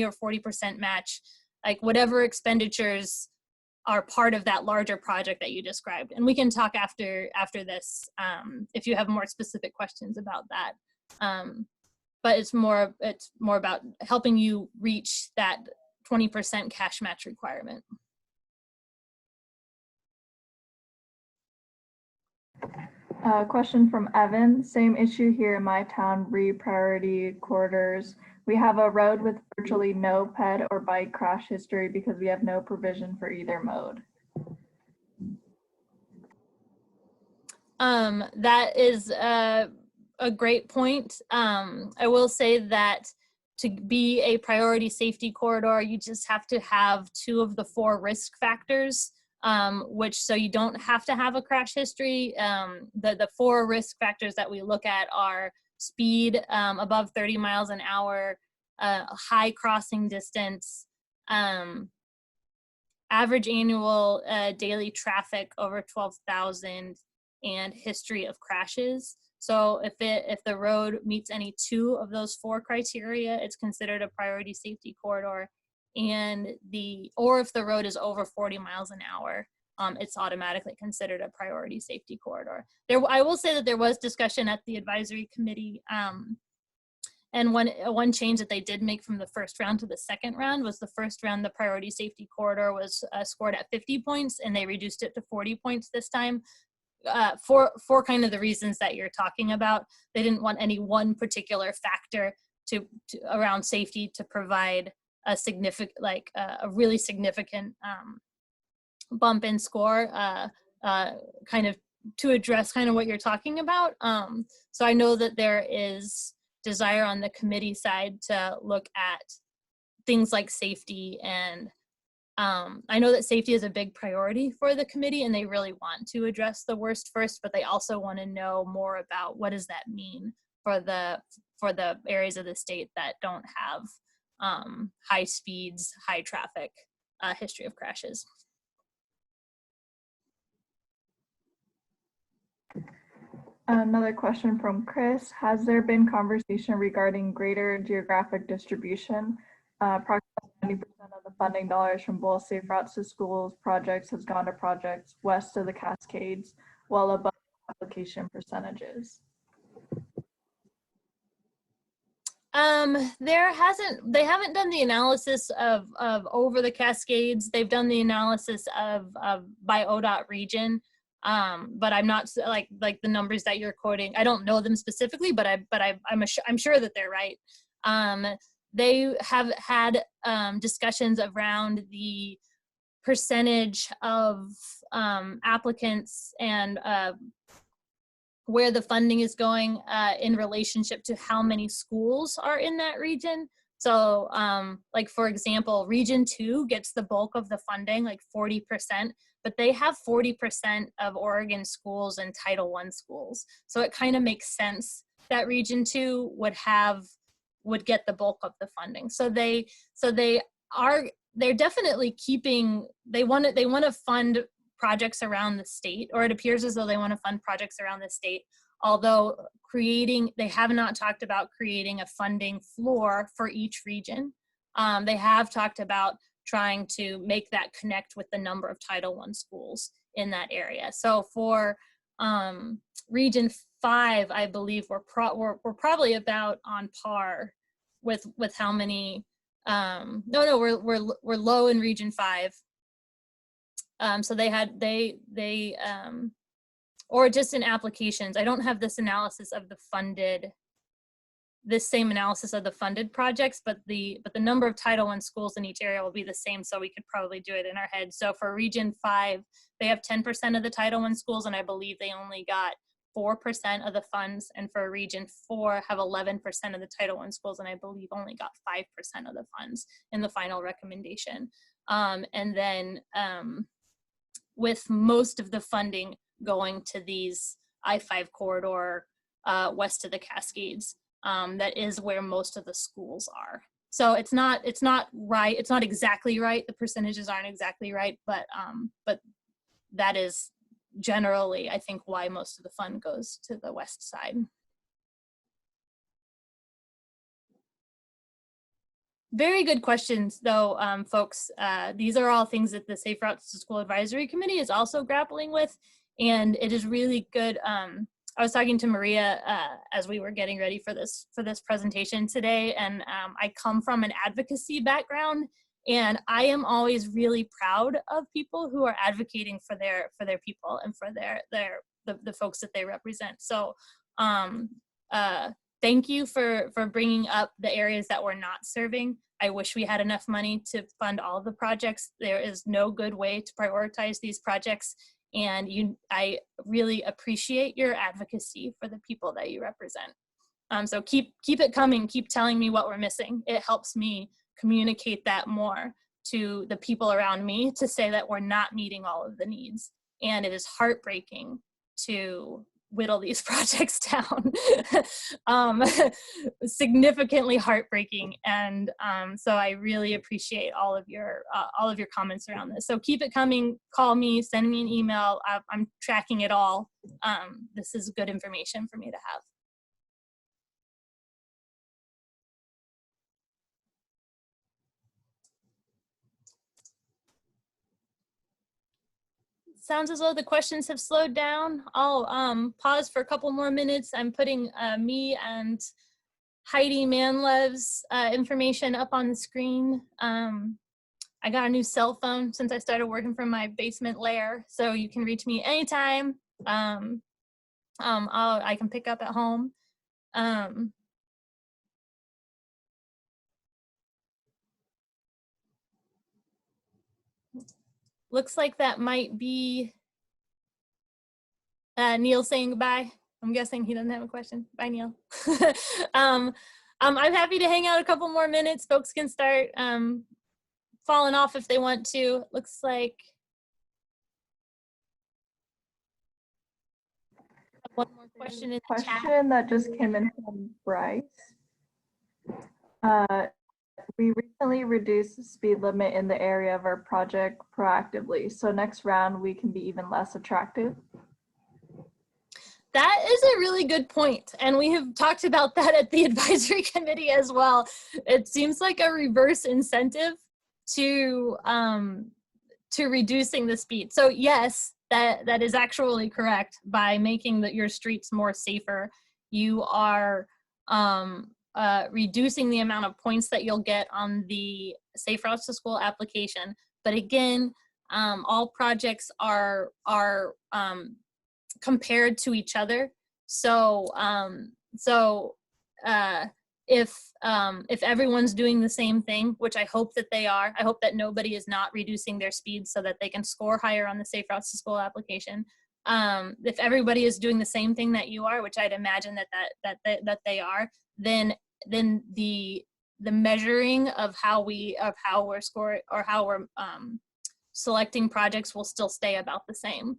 or 40% match, like whatever expenditures are part of that larger project that you described. And we can talk after this if you have more specific questions about that. But it's more about helping you reach that 20% cash match requirement. Question from Evan, same issue here in my town, priority corridors. We have a road with virtually no ped or bike crash history because we have no provision for either mode. That is a great point. I will say that to be a priority safety corridor, you just have to have 2 of the 4 risk factors, so you don't have to have a crash history. The 4 risk factors that we look at are speed above 30 miles an hour, high crossing distance, average annual daily traffic over 12,000, and history of crashes. So if the road meets any 2 of those 4 criteria, it's considered a priority safety corridor. And or if the road is over 40 miles an hour, it's automatically considered a priority safety corridor. I will say that there was discussion at the advisory committee, and one change that they did make from the first round to the second round was the first round, the priority safety corridor was scored at 50 points, and they reduced it to 40 points this time. For kind of the reasons that you're talking about. They didn't want any one particular factor to around safety to provide a significant, like a really significant bump in score, kind of to address kind of what you're talking about. So I know that there is desire on the committee side to look at things like safety, and I know that safety is a big priority for the committee and they really want to address the worst first, but they also want to know more about what does that mean for the areas of the state that don't have high speeds, high traffic, history of crashes. Another question from Chris. Has there been conversation regarding greater geographic distribution? Approximately 90% of the funding dollars from both Safe Routes to Schools projects has gone to projects west of the Cascades, well above application percentages. They haven't done the analysis of over the Cascades. They've done the analysis of by ODOT region. But I'm not like the numbers that you're quoting. I don't know them specifically, but I'm sure that they're right. They have had discussions around the percentage of applicants and where the funding is going in relationship to how many schools are in that region. So like, for example, Region 2 gets the bulk of the funding, like 40%, but they have 40% of Oregon schools and Title I schools. So it kind of makes sense that Region 2 would get the bulk of the funding. So they're definitely keeping, they want to fund projects around the state, or it appears as though they want to fund projects around the state, although they have not talked about creating a funding floor for each region. They have talked about trying to make that connect with the number of Title I schools in that area. So for Region 5, I believe we're probably about on par with how many. We're low in Region 5. So or just in applications. I don't have this analysis of this same analysis of the funded projects, but the number of Title I schools in each area will be the same, so we could probably do it in our head. So for Region 5, they have 10% of the Title I schools, and I believe they only got 4% of the funds, and for Region 4 have 11% of the Title I schools, and I believe only got 5% of the funds in the final recommendation. And then with most of the funding going to these I-5 corridor west of the Cascades, that is where most of the schools are. So it's not right. It's not exactly right. The percentages aren't exactly right, but that is generally, I think, why most of the fund goes to the west side. Very good questions, though, folks. These are all things that the Safe Routes to School Advisory Committee is also grappling with, and it is really good. I was talking to Maria as we were getting ready for this presentation today, and I come from an advocacy background, and I am always really proud of people who are advocating for their people and for the folks that they represent. So thank you for bringing up the areas that we're not serving. I wish we had enough money to fund all of the projects. There is no good way to prioritize these projects, and I really appreciate your advocacy for the people that you represent. So keep it coming. Keep telling me what we're missing. It helps me communicate that more to the people around me, to say that we're not meeting all of the needs. And it is heartbreaking to whittle these projects down. Significantly heartbreaking, and so I really appreciate all of your comments around this. So keep it coming. Call me, send me an email. I'm tracking it all. This is good information for me to have. Sounds as though the questions have slowed down. I'll pause for a couple more minutes. I'm putting me and Heidi Manlev's information up on the screen. I got a new cell phone since I started working from my basement lair, so you can reach me anytime. I can pick up at home. Looks like that might be Neil saying goodbye. I'm guessing he doesn't have a question. Bye, Neil. I'm happy to hang out a couple more minutes. Folks can start falling off if they want to. Looks like one more question in the chat. Question that just came in from Bryce. We recently reduced the speed limit in the area of our project proactively, so next round we can be even less attractive. That is a really good point, and we have talked about that at the advisory committee as well. It seems like a reverse incentive to reducing the speed. So yes, that is actually correct. By making your streets more safer, you are reducing the amount of points that you'll get on the Safe Routes to School application. But again, all projects are compared to each other. So if everyone's doing the same thing, which I hope that they are, I hope that nobody is not reducing their speed so that they can score higher on the Safe Routes to School application. If everybody is doing the same thing that you are, which I'd imagine that they are, then the measuring of how we're scoring or how we're selecting projects will still stay about the same.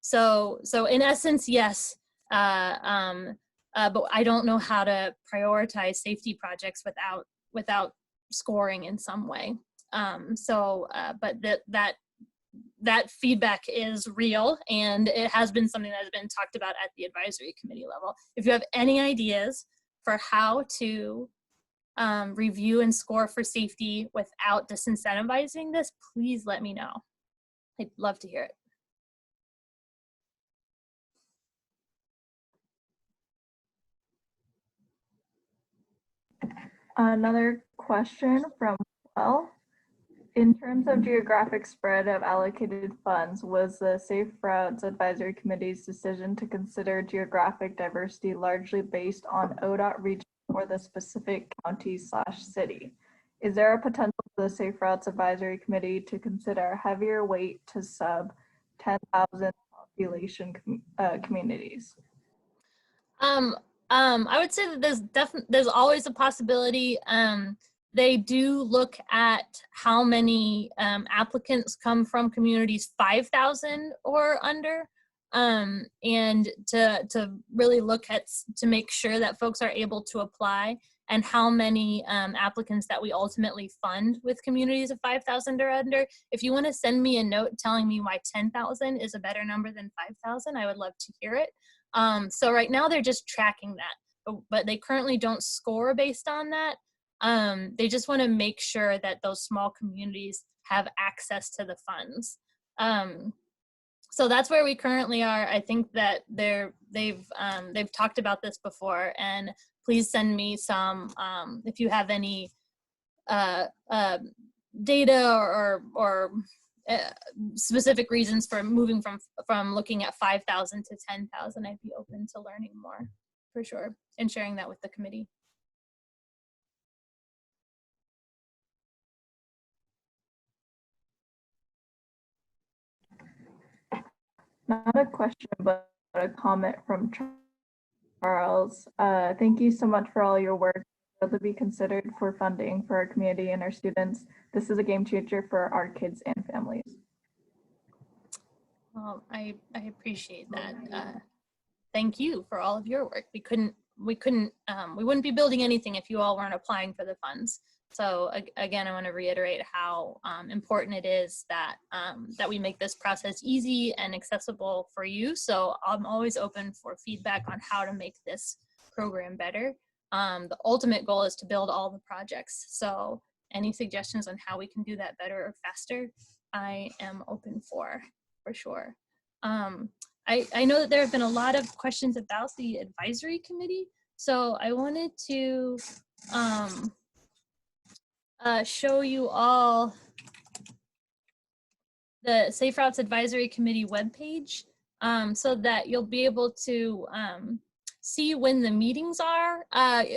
So in essence, yes, but I don't know how to prioritize safety projects without scoring in some way. But that feedback is real, and it has been something that has been talked about at the advisory committee level. If you have any ideas for how to review and score for safety without disincentivizing this, please let me know. I'd love to hear it. Another question from Well. In terms of geographic spread of allocated funds, was the Safe Routes Advisory Committee's decision to consider geographic diversity largely based on ODOT region or the specific county/city? Is there a potential for the Safe Routes Advisory Committee to consider heavier weight to sub 10,000 population communities? I would say that there's always a possibility. They do look at how many applicants come from communities 5,000 or under, and to really look at to make sure that folks are able to apply, and how many applicants that we ultimately fund with communities of 5,000 or under. If you want to send me a note telling me why 10,000 is a better number than 5,000, I would love to hear it. So right now they're just tracking that, but they currently don't score based on that. They just want to make sure that those small communities have access to the funds. So that's where we currently are. I think that they've talked about this before, and please send me some if you have any data or specific reasons for moving from looking at 5,000 to 10,000. I'd be open to learning more, for sure, and sharing that with the committee. Not a question, but a comment from Charles. Thank you so much for all your work to be considered for funding for our community and our students. This is a game changer for our kids and families. Well, I appreciate that. Thank you for all of your work. We wouldn't be building anything if you all weren't applying for the funds. So again, I want to reiterate how important it is that that we make this process easy and accessible for you. So I'm always open for feedback on how to make this program better. The ultimate goal is to build all the projects. So any suggestions on how we can do that better or faster, I am open for sure. I know that there have been a lot of questions about the advisory committee. So I wanted to show you all the Safe Routes Advisory Committee webpage, so that you'll be able to see when the meetings are.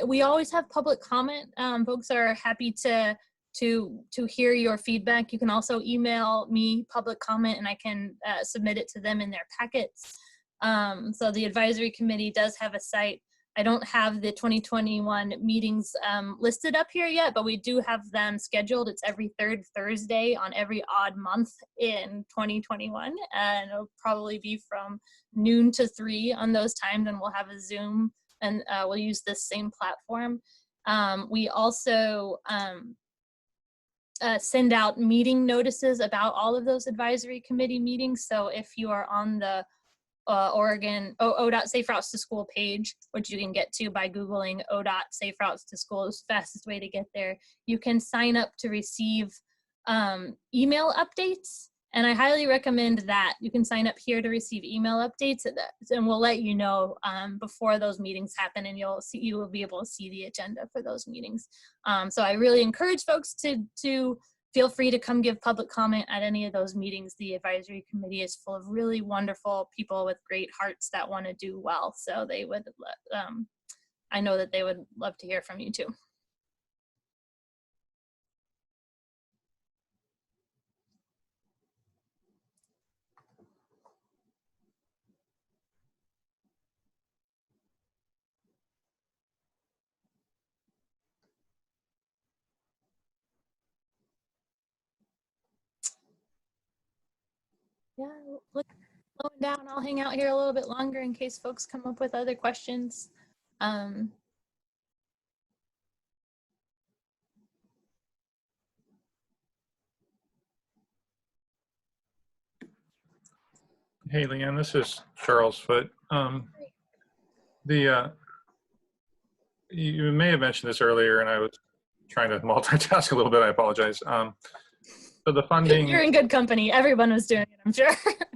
We always have public comment. Folks are happy to hear your feedback. You can also email me public comment, and I can submit it to them in their packets. So the advisory committee does have a site. I don't have the 2021 meetings listed up here yet, but we do have them scheduled. It's every third Thursday on every odd month in 2021. And it'll probably be from noon to 3 on those times, and we'll have a Zoom, and we'll use this same platform. We also send out meeting notices about all of those advisory committee meetings. So if you are on the Oregon ODOT Safe Routes to School page, which you can get to by Googling ODOT Safe Routes to School, is the fastest way to get there. You can sign up to receive email updates, And I highly recommend that. You can sign up here to receive email updates, and we'll let you know before those meetings happen, and you will be able to see the agenda for those meetings. So I really encourage folks to feel free to come give public comment at any of those meetings. The advisory committee is full of really wonderful people with great hearts that want to do well. So they would, I know that they would love to hear from you too. Yeah, look, slowing down. I'll hang out here a little bit longer in case folks come up with other questions. Hey, Leanne, this is Charles Foote. You may have mentioned this earlier, and I was trying to multitask a little bit. I apologize. So the funding. You're in good company. Everyone was doing it, I'm sure.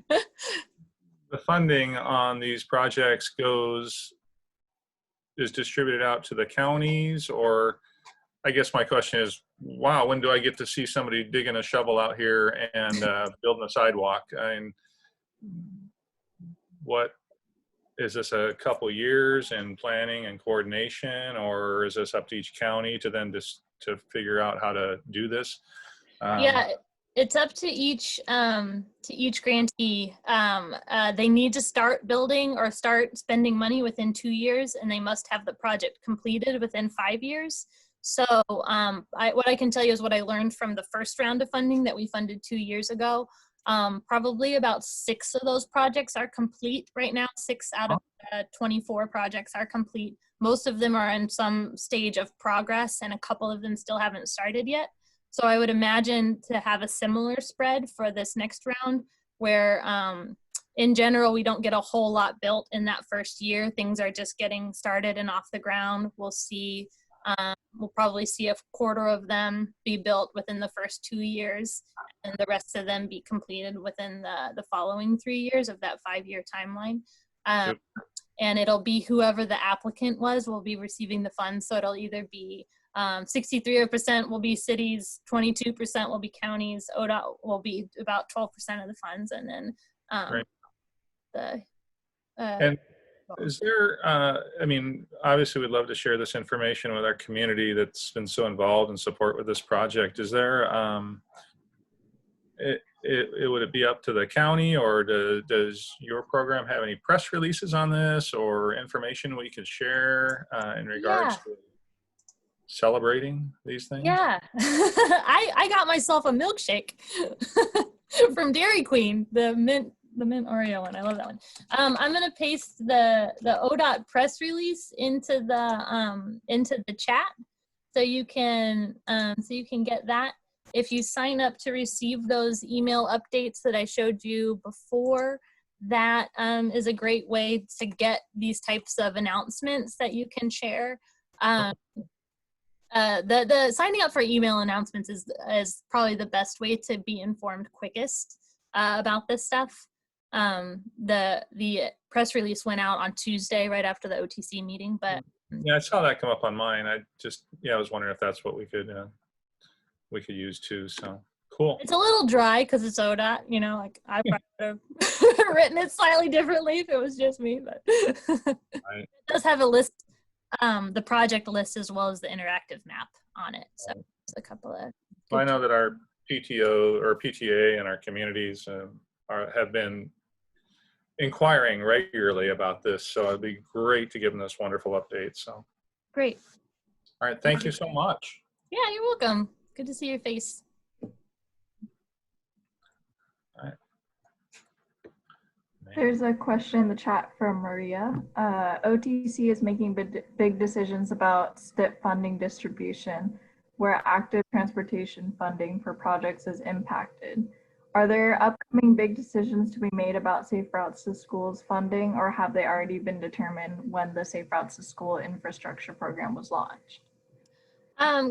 The funding on these projects is distributed out to the counties, or I guess my question is, wow, when do I get to see somebody digging a shovel out here and building a sidewalk? And what is this, a couple years in planning and coordination, or is this up to each county to then just to figure out how to do this? Yeah, it's up to each grantee. They need to start building or start spending money within 2 years, and they must have the project completed within 5 years. So what I can tell you is what I learned from the first round of funding that we funded 2 years ago. Probably about 6 of those projects are complete right now. 6 out of 24 projects are complete. Most of them are in some stage of progress, and a couple of them still haven't started yet. So I would imagine to have a similar spread for this next round, where in general, we don't get a whole lot built in that first year. Things are just getting started and off the ground. We'll probably see a quarter of them be built within the first 2 years, and the rest of them be completed within the following 3 years of that 5-year timeline. And it'll be whoever the applicant was will be receiving the funds. So it'll either be 63% will be cities, 22% will be counties, ODOT will be about 12% of the funds, and then and is there, I mean, obviously we'd love to share this information with our community that's been so involved in support with this project. Is there, would it be up to the county, or does your program have any press releases on this or information we could share in regards to celebrating these things? Yeah, I got myself a milkshake from Dairy Queen, the mint Oreo one. I love that one. I'm gonna paste the ODOT press release into the chat, so you can get that. If you sign up to receive those email updates that I showed you before, that is a great way to get these types of announcements that you can share. The signing up for email announcements is probably the best way to be informed quickest about this stuff. The press release went out on Tuesday right after the OTC meeting, but yeah, I saw that come up on mine. I was wondering if that's what we could use too. So cool. It's a little dry because it's ODOT, you know, like I probably would have written it slightly differently if it was just me, but it does have a list, the project list, as well as the interactive map on it. So it's a couple of. Well, I know that our PTO or PTA and our communities have been inquiring regularly about this, so it'd be great to give them this wonderful update. So great. All right, thank you so much. Yeah, you're welcome. Good to see your face. All right. There's a question in the chat from Maria. OTC is making big decisions about STIP funding distribution, where active transportation funding for projects is impacted. Are there upcoming big decisions to be made about Safe Routes to Schools funding, or have they already been determined when the Safe Routes to School infrastructure program was launched?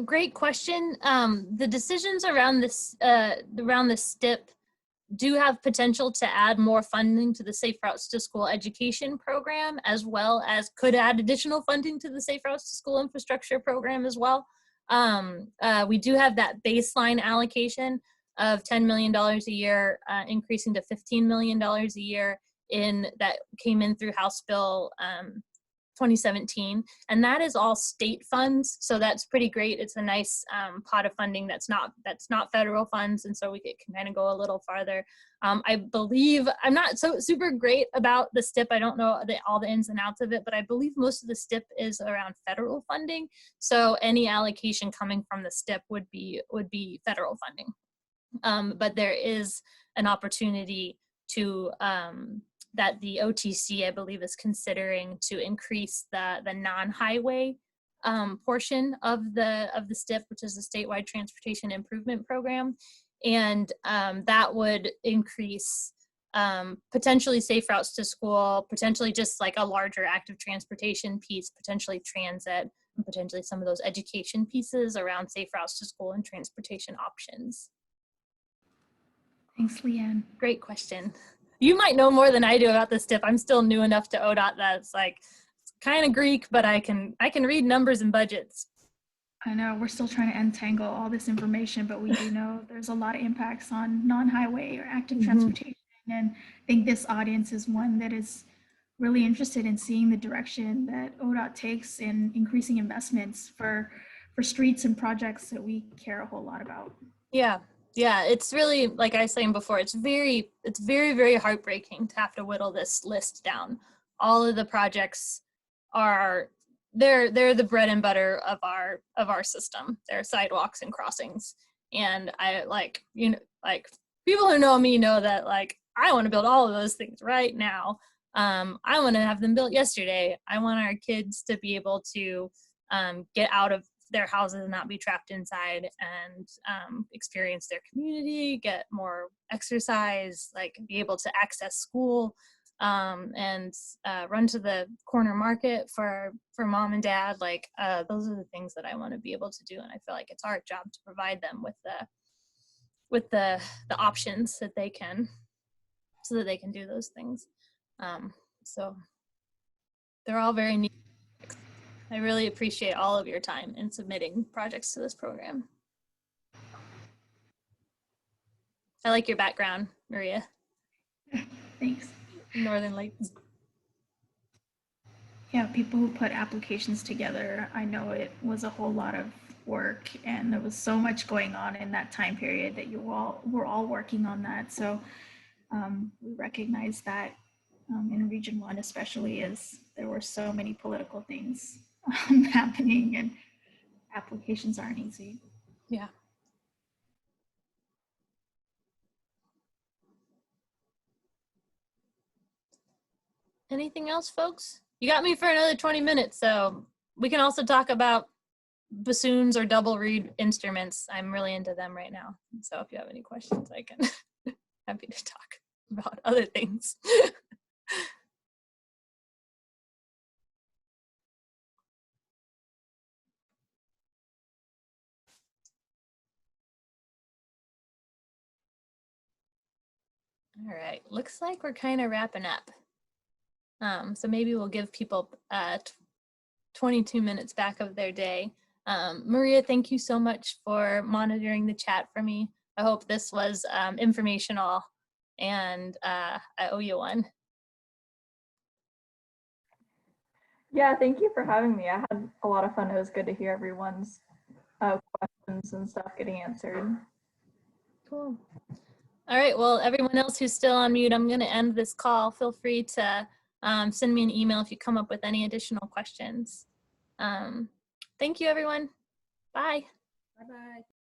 Great question. The decisions around this STIP do have potential to add more funding to the Safe Routes to School education program, as well as could add additional funding to the Safe Routes to School infrastructure program as well. We do have that baseline allocation of $10 million a year, increasing to $15 million a year that came in through House Bill 2017, and that is all state funds, so that's pretty great. It's a nice pot of funding that's not federal funds, and so we can kind of go a little farther. I believe, I'm not so super great about the STIP, I don't know all the ins and outs of it, but I believe most of the STIP is around federal funding, so any allocation coming from the STIP would be federal funding. But there is an opportunity to that the OTC, I believe, is considering to increase the non-highway portion of the STIP, which is the Statewide Transportation Improvement Program, and that would increase potentially safe routes to school, potentially just like a larger active transportation piece, potentially transit, and potentially some of those education pieces around safe routes to school and transportation options. Thanks, Leanne. Great question. You might know more than I do about this tip. I'm still new enough to ODOT that's like kind of Greek, but I can read numbers and budgets. I know we're still trying to untangle all this information, but we do know there's a lot of impacts on non-highway or active transportation. And I think this audience is one that is really interested in seeing the direction that ODOT takes in increasing investments for streets and projects that we care a whole lot about. Yeah. Yeah, it's really, like I was saying before, it's very, very heartbreaking to have to whittle this list down. All of the projects are, they're the bread and butter of our system. They're sidewalks and crossings. And I like, people who know me know that like, I want to build all of those things right now. I want to have them built yesterday. I want our kids to be able to get out of their houses and not be trapped inside and experience their community, get more exercise, like be able to access school and run to the corner market for mom and dad. Like those are the things that I want to be able to do, and I feel like it's our job to provide them with the options that they can, so that they can do those things. So they're all very neat. I really appreciate all of your time in submitting projects to this program. I like your background, Maria. Thanks. Northern Lights. Yeah, people who put applications together, I know it was a whole lot of work, and there was so much going on in that time period that we're all working on that. So we recognize that in Region 1 especially, as there were so many political things happening, and applications aren't easy. Yeah. Anything else, folks? You got me for another 20 minutes, so we can also talk about bassoons or double reed instruments. I'm really into them right now. So if you have any questions, I can happy to talk about other things. All right, looks like we're kind of wrapping up. So maybe we'll give people 22 minutes back of their day. Maria, thank you so much for monitoring the chat for me. I hope this was informational, and I owe you one. Yeah, thank you for having me. I had a lot of fun. It was good to hear everyone's questions and stuff getting answered. Cool. All right, well, everyone else who's still on mute, I'm going to end this call. Feel free to send me an email if you come up with any additional questions. Thank you, everyone. Bye. Bye-bye.